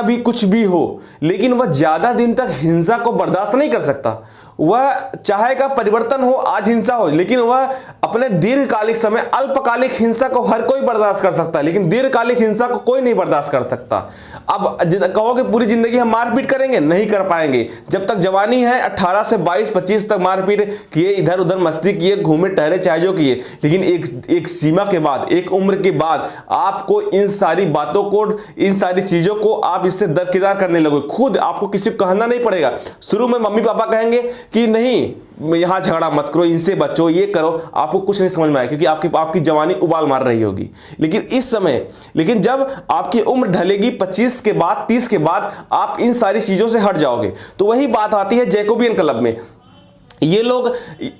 भी कुछ भी हो, लेकिन वह ज्यादा दिन तक हिंसा को बर्दाश्त नहीं कर सकता। वह चाहेगा परिवर्तन हो, आज हिंसा हो, लेकिन वह अपने दीर्घकालिक समय, अल्पकालिक हिंसा को हर कोई बर्दाश्त कर सकता है, लेकिन दीर्घकालिक हिंसा को कोई नहीं बर्दाश्त कर सकता। अब कहोगे पूरी जिंदगी हम मारपीट करेंगे, नहीं कर पाएंगे। जब तक जवानी है 18 से 22-25 तक मारपीट किए, इधर उधर मस्ती किए, घूमे टहले, चाहे जो किए, लेकिन एक सीमा के बाद, एक उम्र के बाद आपको इन सारी बातों को, इन सारी चीजों को आप इससे दरकिनार करने लगोगे। खुद आपको किसी को कहना नहीं पड़ेगा। शुरू में मम्मी पापा कहेंगे कि नहीं यहां झगड़ा मत करो, इनसे बचो, ये करो, आपको कुछ नहीं समझ में आए, क्योंकि आपकी जवानी उबाल मार रही होगी। लेकिन जब आपकी उम्र ढलेगी 25 के बाद, 30 के बाद, आप इन सारी चीजों से हट जाओगे। तो वही बात आती है जैकोबियन क्लब में। ये लोग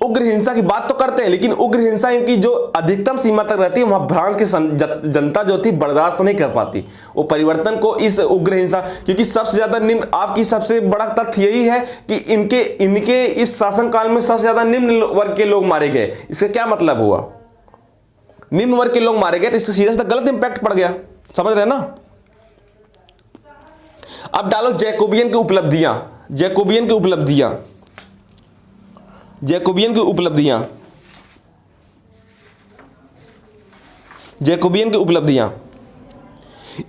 उग्र हिंसा की बात तो करते हैं, लेकिन उग्र हिंसा इनकी जो अधिकतम सीमा तक रहती है, वहां फ्रांस की जनता जो थी बर्दाश्त नहीं कर पाती वो परिवर्तन को, इस उग्र हिंसा। क्योंकि सबसे ज्यादा निम्न, आपकी सबसे बड़ा तथ्य यही है कि इनके इस शासनकाल में सबसे ज्यादा निम्न वर्ग के लोग मारे गए। इसका क्या मतलब हुआ? निम्न वर्ग के लोग मारे गए, तो इसका सीधा सीधा गलत इंपैक्ट पड़ गया। समझ रहे हैं ना? अब डालो जैकोबियन की उपलब्धियां।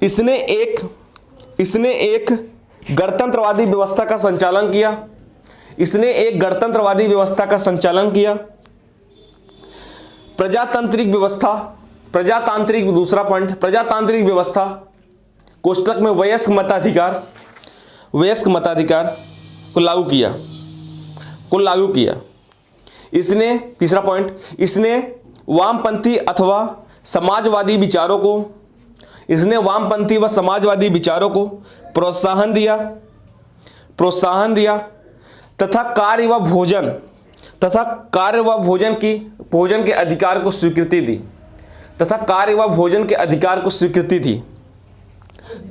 इसने एक गणतंत्रवादी व्यवस्था का संचालन किया। दूसरा पॉइंट, प्रजातांत्रिक व्यवस्था कोष्टक में वयस्क मताधिकार को लागू किया। इसने, तीसरा पॉइंट, इसने वामपंथी व समाजवादी विचारों को प्रोत्साहन दिया तथा कार्य व भोजन के अधिकार को स्वीकृति दी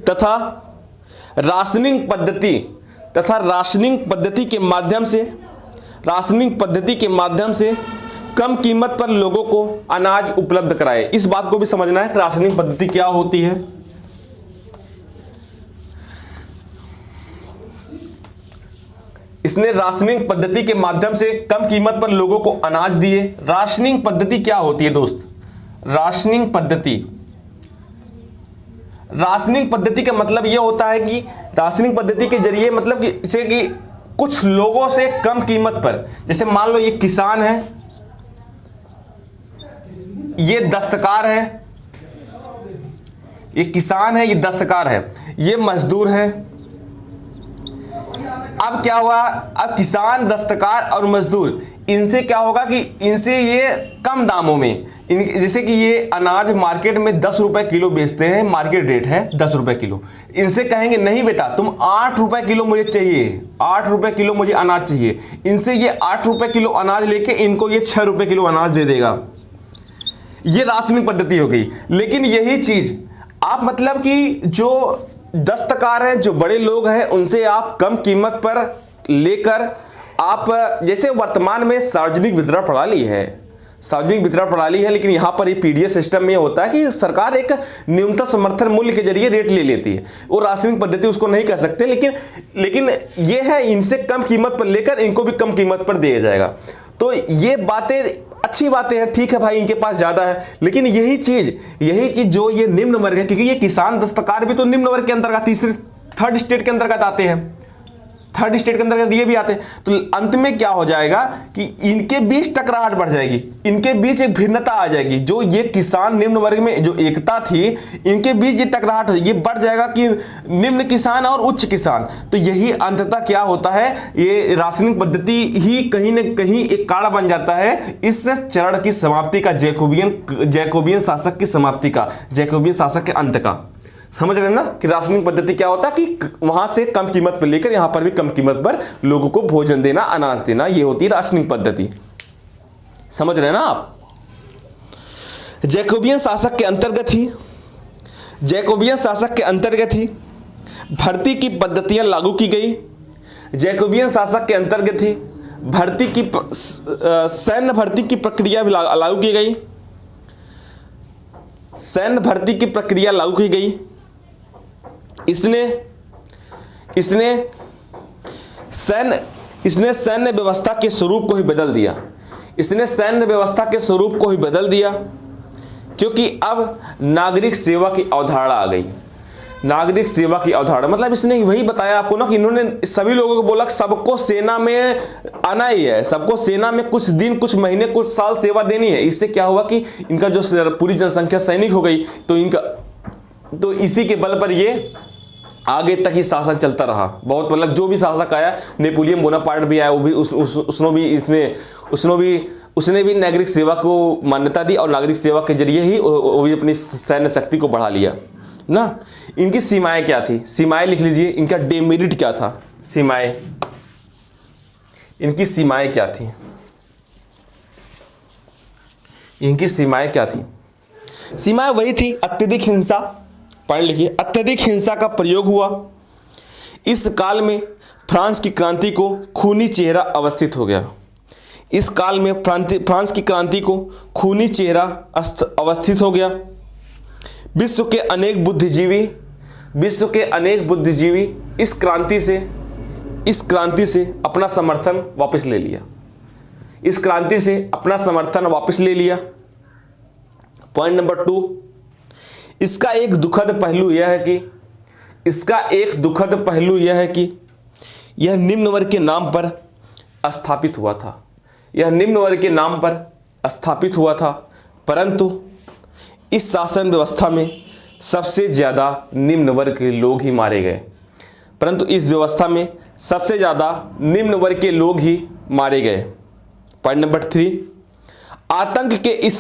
तथा राशनिंग पद्धति के माध्यम से कम कीमत पर लोगों को अनाज उपलब्ध कराए। इस बात को भी समझना है कि राशनिंग पद्धति क्या होती है। इसने राशनिंग पद्धति के माध्यम से कम कीमत पर लोगों को अनाज दिए। राशनिंग पद्धति क्या होती है दोस्त? राशनिंग पद्धति का मतलब यह होता है कि राशनिंग पद्धति के जरिए मतलब कि इसे कि कुछ लोगों से कम कीमत पर, जैसे मान लो ये किसान है, ये दस्तकार है, ये किसान है, ये दस्तकार है, ये मजदूर है। अब क्या हुआ, अब किसान, दस्तकार और मजदूर, इनसे क्या होगा कि इनसे ये कम दामों में, जैसे कि ये अनाज मार्केट में 10 रुपए किलो बेचते हैं, मार्केट रेट है 10 रुपए किलो, इनसे कहेंगे नहीं बेटा तुम 8 रुपए किलो मुझे चाहिए, 8 रुपए किलो मुझे अनाज चाहिए। इनसे ये 8 रुपए किलो अनाज लेके इनको ये 6 रुपए किलो अनाज दे देगा। ये राशनिंग पद्धति हो गई। लेकिन यही चीज आप मतलब कि जो दस्तकार हैं, जो बड़े लोग हैं, उनसे आप कम कीमत पर लेकर आप, जैसे वर्तमान में सार्वजनिक वितरण प्रणाली है, सार्वजनिक वितरण प्रणाली है, लेकिन यहां पर ये पीडीएस सिस्टम में होता है कि सरकार एक न्यूनतम समर्थन मूल्य के जरिए रेट ले लेती है। वो राशनिंग पद्धति उसको नहीं कर सकते, लेकिन ये है इनसे कम कीमत पर लेकर इनको भी कम कीमत पर दिया जाएगा। तो ये बातें अच्छी बातें हैं, ठीक है भाई, इनके पास ज्यादा है, लेकिन यही चीज जो ये निम्न वर्ग है, क्योंकि ये किसान, दस्तकार भी तो निम्न वर्ग के अंतर्गत, तीसरे थर्ड स्टेट के अंतर्गत आते हैं, थर्ड स्टेट के अंतर्गत ये भी आते हैं। तो अंत में क्या हो जाएगा कि इनके बीच टकराहट बढ़ जाएगी, इनके बीच एक भिन्नता आ जाएगी। जो ये किसान निम्न वर्ग में जो एकता थी, इनके बीच ये टकराहट ये बढ़ जाएगा कि निम्न किसान और उच्च किसान। तो यही अंततः क्या होता है, ये राशनिंग पद्धति ही कहीं न कहीं एक कारण बन जाता है इस चरण की समाप्ति का, जैकोबियन शासक की समाप्ति का, जैकोबियन शासक के अंत का। समझ रहे हैं ना कि राशनिंग पद्धति क्या होता है कि वहां से कम कीमत पर लेकर यहां पर भी कम कीमत पर लोगों को भोजन देना, अनाज देना, ये होती है राशनिंग पद्धति। समझ रहे हैं ना आप। जैकोबियन शासक के अंतर्गत ही, जैकोबियन शासक के अंतर्गत ही भर्ती की पद्धतियां लागू की गई। जैकोबियन शासक के अंतर्गत ही भर्ती की सैन्य भर्ती की प्रक्रिया भी लागू की गई, सैन्य भर्ती की प्रक्रिया लागू की गई। इसने सैन्य व्यवस्था के स्वरूप को ही बदल दिया, इसने सैन्य व्यवस्था के स्वरूप को ही बदल दिया, क्योंकि अब नागरिक सेवा की अवधारणा आ गई। नागरिक सेवा की अवधारणा मतलब इसने वही बताया आपको ना कि इन्होंने सभी लोगों को बोला सबको सेना में आना ही है, सबको सेना में कुछ दिन, कुछ महीने, कुछ साल सेवा देनी है। इससे क्या हुआ कि इनका जो पूरी जनसंख्या सैनिक हो गई, तो इसी के बल पर ये आगे तक ही शासन चलता रहा। बहुत मतलब जो भी शासक आया, नेपोलियन बोनापार्ट भी आया, वो भी उसने भी नागरिक सेवा को मान्यता दी और नागरिक सेवा के जरिए ही वो भी अपनी सैन्य शक्ति को बढ़ा लिया ना। इनकी सीमाएं क्या थी, सीमाएं लिख लीजिए, इनका डेमेरिट क्या था, सीमाएं, इनकी सीमाएं क्या थी, इनकी सीमाएं क्या थी। सीमाएं वही थी, अत्यधिक हिंसा, पढ़ लिखिए, अत्यधिक हिंसा का प्रयोग हुआ। इस काल में फ्रांस की क्रांति को खूनी चेहरा अवस्थित हो गया। इस काल में फ्रांस की क्रांति को खूनी चेहरा अवस्थित हो गया। विश्व के अनेक बुद्धिजीवी इस क्रांति से अपना समर्थन वापस ले लिया, इस क्रांति से अपना समर्थन वापस ले लिया। पॉइंट नंबर 2, इसका एक दुखद पहलू यह है कि यह निम्न वर्ग के नाम पर स्थापित हुआ था, यह निम्न वर्ग के नाम पर स्थापित हुआ था, परंतु इस शासन व्यवस्था में सबसे ज़्यादा निम्न वर्ग के लोग ही मारे गए, परंतु इस व्यवस्था में सबसे ज़्यादा निम्न वर्ग के लोग ही मारे गए। पॉइंट नंबर 3, आतंक के इस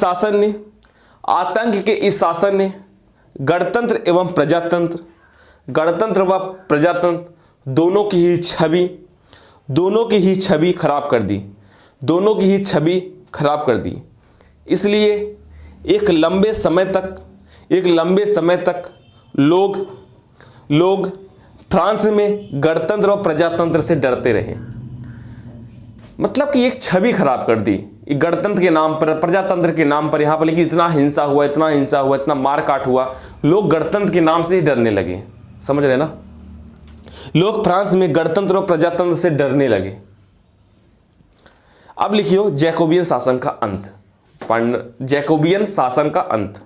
शासन ने गणतंत्र एवं प्रजातंत्र, गणतंत्र व प्रजातंत्र दोनों की ही छवि खराब कर दी, दोनों की ही छवि खराब कर दी। इसलिए एक लंबे समय तक लोग फ्रांस में गणतंत्र और प्रजातंत्र से डरते रहे। मतलब कि एक छवि खराब कर दी गणतंत्र के नाम पर, प्रजातंत्र के नाम पर। यहाँ पर लेकिन इतना हिंसा हुआ, इतना मारकाट हुआ, लोग गणतंत्र के नाम से ही डरने लगे। समझ रहे ना, लोग फ्रांस में गणतंत्र और प्रजातंत्र से डरने लगे। अब लिखियो जैकोबियन शासन का अंत, जैकोबियन शासन का अंत।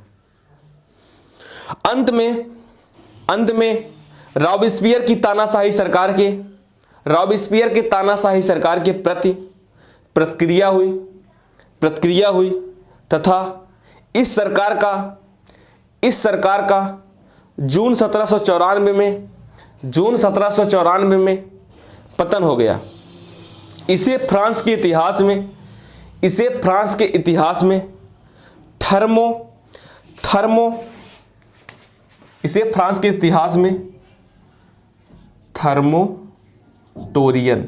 अंत में अंत में रॉबेस्पियर की तानाशाही सरकार के प्रति प्रतिक्रिया हुई तथा इस सरकार का जून 1794 में पतन हो गया। इसे फ्रांस के इतिहास में थर्मोटोरियन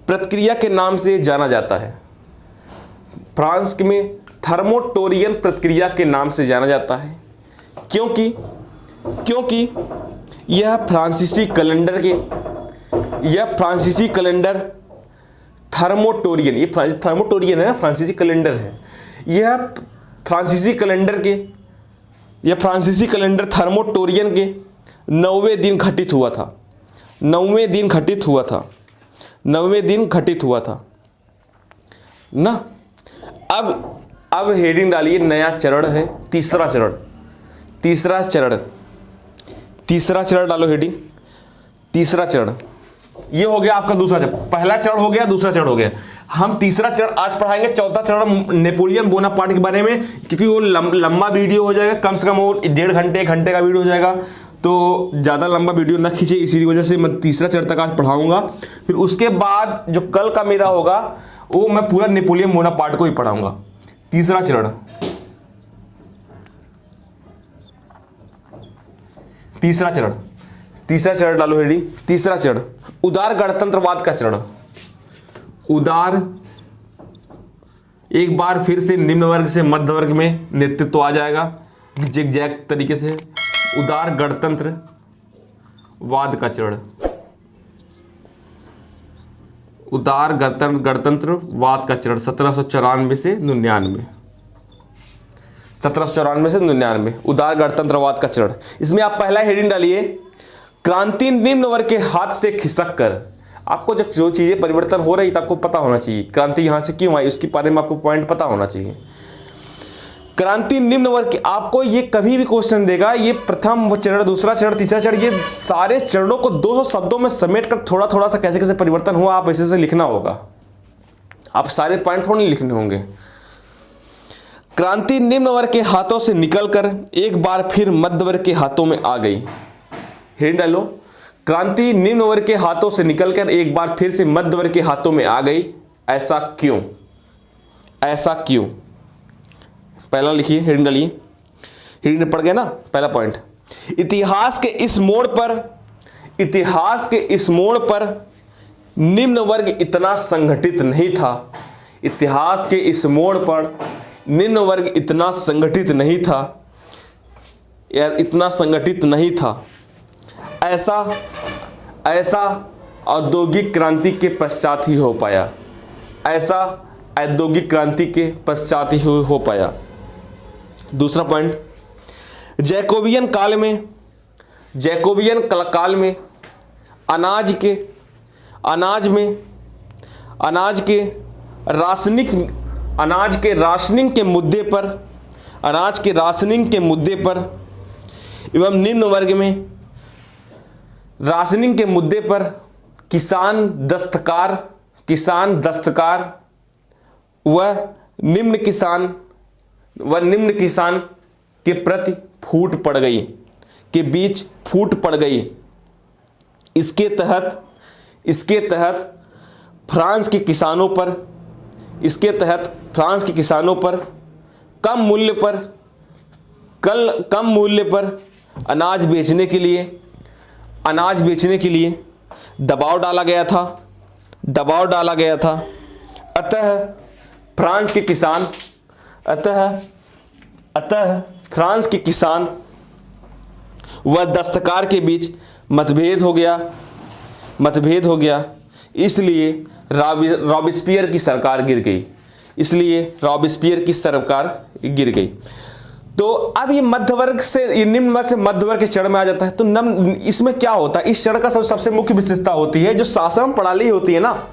प्रतिक्रिया के नाम से जाना जाता है। फ्रांस में थर्मोटोरियन प्रतिक्रिया के नाम से जाना जाता है क्योंकि यह फ्रांसीसी कैलेंडर थर्मोटोरियन, ये थर्मोटोरियन है ना, फ्रांसीसी कैलेंडर है। यह फ्रांसीसी कैलेंडर थर्मोटोरियन के 9वें दिन घटित हुआ था ना। अब हेडिंग डालिए, नया चरण है, तीसरा चरण डालो हेडिंग, तीसरा चरण। ये हो गया आपका दूसरा चरण। पहला चरण हो गया, दूसरा चरण हो गया। हम तीसरा चरण आज पढ़ाएंगे। चौथा चरण नेपोलियन बोनापार्ट के बारे में, क्योंकि वो लंबा वीडियो हो जाएगा, कम से कम वो 1.5 घंटे का वीडियो हो जाएगा, तो ज़्यादा लंबा वीडियो ना खींचे, इसी वजह से मैं तीसरा चरण तक आज पढ़ाऊंगा। फिर उसके बाद जो कल का मेरा होगा वो मैं पूरा नेपोलियन बोनापार्ट को ही पढ़ाऊंगा। तीसरा चरण डालो हेडी। तीसरा चरण उदार गणतंत्रवाद का चरण। एक बार फिर से निम्न वर्ग से मध्य वर्ग में नेतृत्व आ जाएगा जिगजैग तरीके से। उदार गणतंत्रवाद का चरण, 1794 से 99। उदार गणतंत्रवाद का चरण। इसमें आप पहला हेडिंग डालिए, क्रांति निम्न वर्ग के हाथ से खिसक कर। आपको जब जो चीजें परिवर्तन हो रही तो आपको पता होना चाहिए क्रांति यहां से क्यों आई, उसके बारे में आपको पॉइंट पता होना चाहिए। क्रांति निम्न वर्ग के, आपको ये कभी भी क्वेश्चन देगा, ये प्रथम चरण, दूसरा चरण, तीसरा चरण, ये सारे चरणों को 200 शब्दों में समेट कर थोड़ा थोड़ा सा कैसे कैसे परिवर्तन हुआ आप ऐसे से लिखना होगा। आप सारे पॉइंट थोड़ी लिखने होंगे। क्रांति निम्न वर्ग के हाथों से निकलकर एक बार फिर मध्य वर्ग के हाथों में आ गई। हेडिंग डालो, क्रांति निम्न वर्ग के हाथों से निकलकर एक बार फिर से मध्य वर्ग के हाथों में आ गई। ऐसा क्यों? पहला लिखिए, हेडिंग डालिए। हेडिंग पढ़ गया ना, पहला पॉइंट। इतिहास के इस मोड़ पर निम्न वर्ग इतना संगठित नहीं था। इतिहास के इस मोड़ पर निम्न वर्ग इतना संगठित नहीं था। ऐसा औद्योगिक क्रांति के पश्चात ही हो पाया। दूसरा पॉइंट, जैकोबियन काल में अनाज के राशनिंग के मुद्दे पर एवं निम्न वर्ग में राशनिंग के मुद्दे पर किसान दस्तकार व निम्न किसान के प्रति के बीच फूट पड़ गई। इसके तहत फ्रांस के किसानों पर कम मूल्य पर अनाज बेचने के लिए दबाव डाला गया था। अतः फ्रांस के किसान व दस्तकार के बीच मतभेद हो गया। इसलिए रॉबेस्पियर की सरकार गिर गई। तो अब ये निम्न वर्ग से मध्य वर्ग के चरण में आ जाता है। तो इसमें क्या होता है, इस चरण का सबसे मुख्य विशेषता होती है जो शासन प्रणाली होती है ना,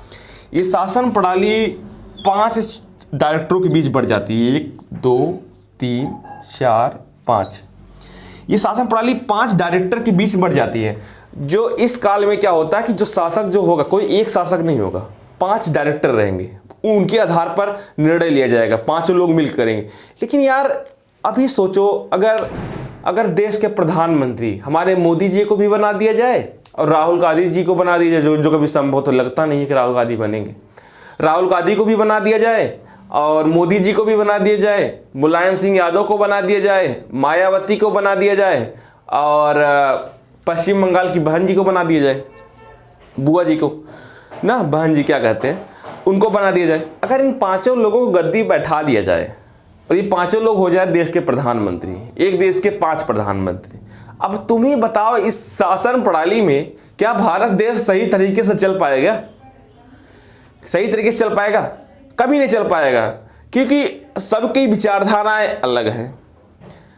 ये शासन प्रणाली 5 डायरेक्टरों के बीच बढ़ जाती है। 1 2 3 4 5। ये शासन प्रणाली 5 डायरेक्टर के बीच बढ़ जाती है। जो इस काल में क्या होता है कि जो शासक जो होगा, कोई एक शासक नहीं होगा, 5 डायरेक्टर रहेंगे, उनके आधार पर निर्णय लिया जाएगा, 5 लोग मिलकर करेंगे। लेकिन यार अभी सोचो, अगर देश के प्रधानमंत्री हमारे मोदी जी को भी बना दिया जाए और राहुल गांधी जी को बना दिया जाए, जो कभी संभव तो लगता नहीं है कि राहुल गांधी बनेंगे, राहुल गांधी को भी बना दिया जाए और मोदी जी को भी बना दिया जाए, मुलायम सिंह यादव को बना दिया जाए, मायावती को बना दिया जाए और पश्चिम बंगाल की बहन जी को बना दिया जाए, बुआ जी को ना, बहन जी क्या कहते हैं, उनको बना दिया जाए। अगर इन 5 लोगों को गद्दी बैठा दिया जाए और ये 5 लोग हो जाए देश के प्रधानमंत्री, एक देश के 5 प्रधानमंत्री, अब तुम ही बताओ इस शासन प्रणाली में क्या भारत देश सही तरीके से चल पाएगा? सही तरीके से चल पाएगा? कभी नहीं चल पाएगा, क्योंकि सबकी विचारधाराएं अलग हैं,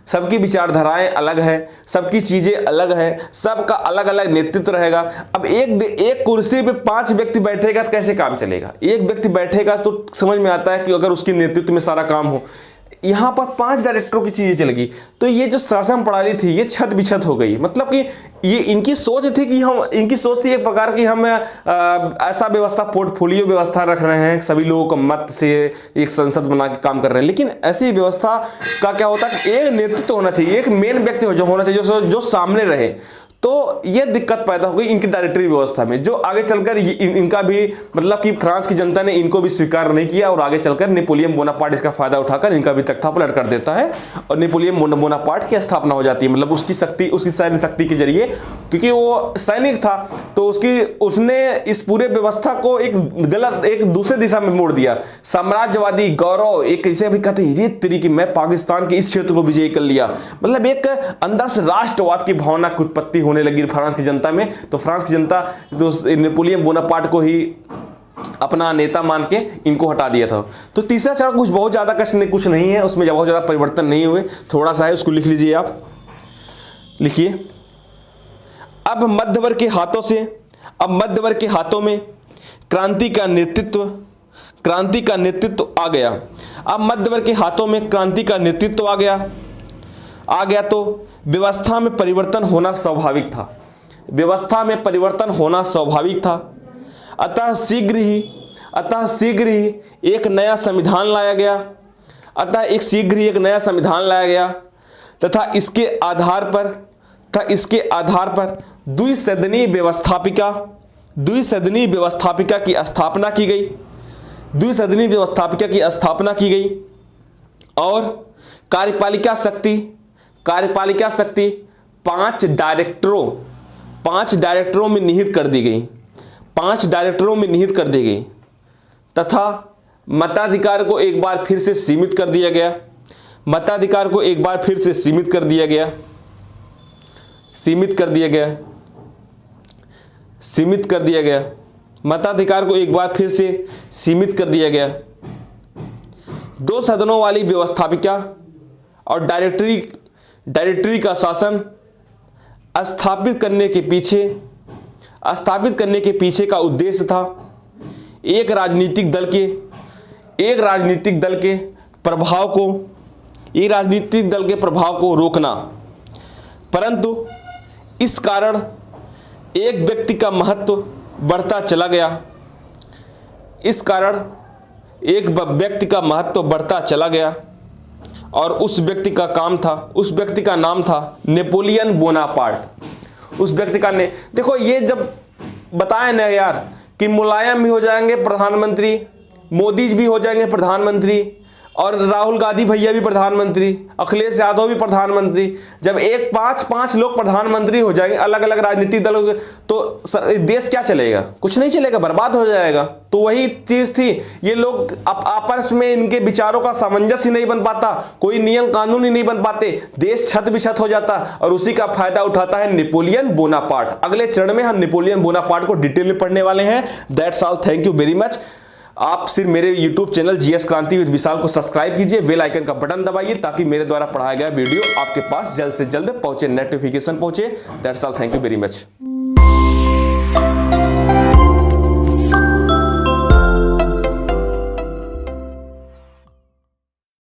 सबकी विचारधाराएं अलग है, सबकी चीजें अलग है, सबका अलग अलग नेतृत्व रहेगा। अब एक कुर्सी पे 5 व्यक्ति बैठेगा तो कैसे काम चलेगा? एक व्यक्ति बैठेगा तो समझ में आता है कि अगर उसके नेतृत्व में सारा काम हो। यहाँ पर 5 डायरेक्टरों की चीजें चलेगी, तो ये जो शासन प्रणाली थी ये छत बिछत हो गई। मतलब कि ये इनकी सोच थी कि इनकी सोच थी एक प्रकार की, हम ऐसा व्यवस्था, पोर्टफोलियो व्यवस्था रख रहे हैं, सभी लोगों को मत से एक संसद बना के काम कर रहे हैं। लेकिन ऐसी व्यवस्था का क्या होता है कि एक नेतृत्व होना चाहिए, एक मेन व्यक्ति होना चाहिए जो सामने रहे। तो ये दिक्कत पैदा हो गई इनकी डायरेक्टरी व्यवस्था में, जो आगे चलकर इनका भी मतलब कि फ्रांस की जनता ने इनको भी स्वीकार नहीं किया और आगे चलकर नेपोलियन बोनापार्ट इसका फायदा उठाकर इनका भी तख्ता पलट कर देता है और नेपोलियन बोनापार्ट की स्थापना हो जाती है। मतलब उसकी सैन्य शक्ति के जरिए, क्योंकि वो सैनिक था तो उसने इस पूरे व्यवस्था को एक दूसरे दिशा में मोड़ दिया। साम्राज्यवादी गौरव, एक इसे भी कहते हैं तरीके मैं पाकिस्तान के इस क्षेत्र को विजय कर लिया, मतलब एक अंदर से राष्ट्रवाद की भावना की उत्पत्ति होने लगी फ्रांस की जनता में। तो फ्रांस की जनता तो नेपोलियन बोनापार्ट को ही अपना नेता मान के इनको हटा दिया था। तो तीसरा चरण कुछ बहुत ज्यादा कुछ नहीं है, उसमें बहुत ज्यादा परिवर्तन नहीं हुए, थोड़ा सा है, उसको लिख लीजिए आप। लिखिए, अब मध्यवर्ग के हाथों में क्रांति का नेतृत्व आ गया। अब मध्यवर्ग के हाथों में क्रांति का नेतृत्व आ गया तो व्यवस्था में परिवर्तन होना स्वाभाविक था। अतः शीघ्र ही एक नया संविधान लाया गया तथा इसके आधार पर द्विसदनीय व्यवस्थापिका की स्थापना की गई और कार्यपालिका शक्ति 5 डायरेक्टरों में निहित कर दी गई तथा मताधिकार को एक बार फिर से सीमित कर दिया गया। मताधिकार को एक बार फिर से सीमित कर दिया गया। 2 सदनों वाली व्यवस्थापिका और डायरेक्टरी का शासन स्थापित करने के पीछे का उद्देश्य था एक राजनीतिक दल के प्रभाव को रोकना, परंतु इस कारण एक व्यक्ति का महत्व बढ़ता चला गया और उस व्यक्ति का नाम था नेपोलियन बोनापार्ट। देखो, ये जब बताए ना यार कि मुलायम भी हो जाएंगे प्रधानमंत्री, मोदी जी भी हो जाएंगे प्रधानमंत्री और राहुल गांधी भैया भी प्रधानमंत्री, अखिलेश यादव भी प्रधानमंत्री। जब 5 लोग प्रधानमंत्री हो जाएंगे अलग अलग राजनीतिक दलों के, तो देश क्या चलेगा? कुछ नहीं चलेगा, बर्बाद हो जाएगा। तो वही चीज थी, ये लोग आपस में इनके विचारों का सामंजस्य नहीं बन पाता, कोई नियम कानून ही नहीं बन पाते, देश छत बिछत हो जाता और उसी का फायदा उठाता है नेपोलियन बोनापार्ट। अगले चरण में हम नेपोलियन बोनापार्ट को डिटेल में पढ़ने वाले हैं। That's all, thank you very much. आप सिर्फ मेरे YouTube channel GS Kranti with विशाल को सब्सक्राइब कीजिए, बेल आइकन का बटन दबाइए ताकि मेरे द्वारा पढ़ाया गया वीडियो आपके पास जल्द से जल्द पहुंचे, नोटिफिकेशन पहुंचे। That's all, thank you very much.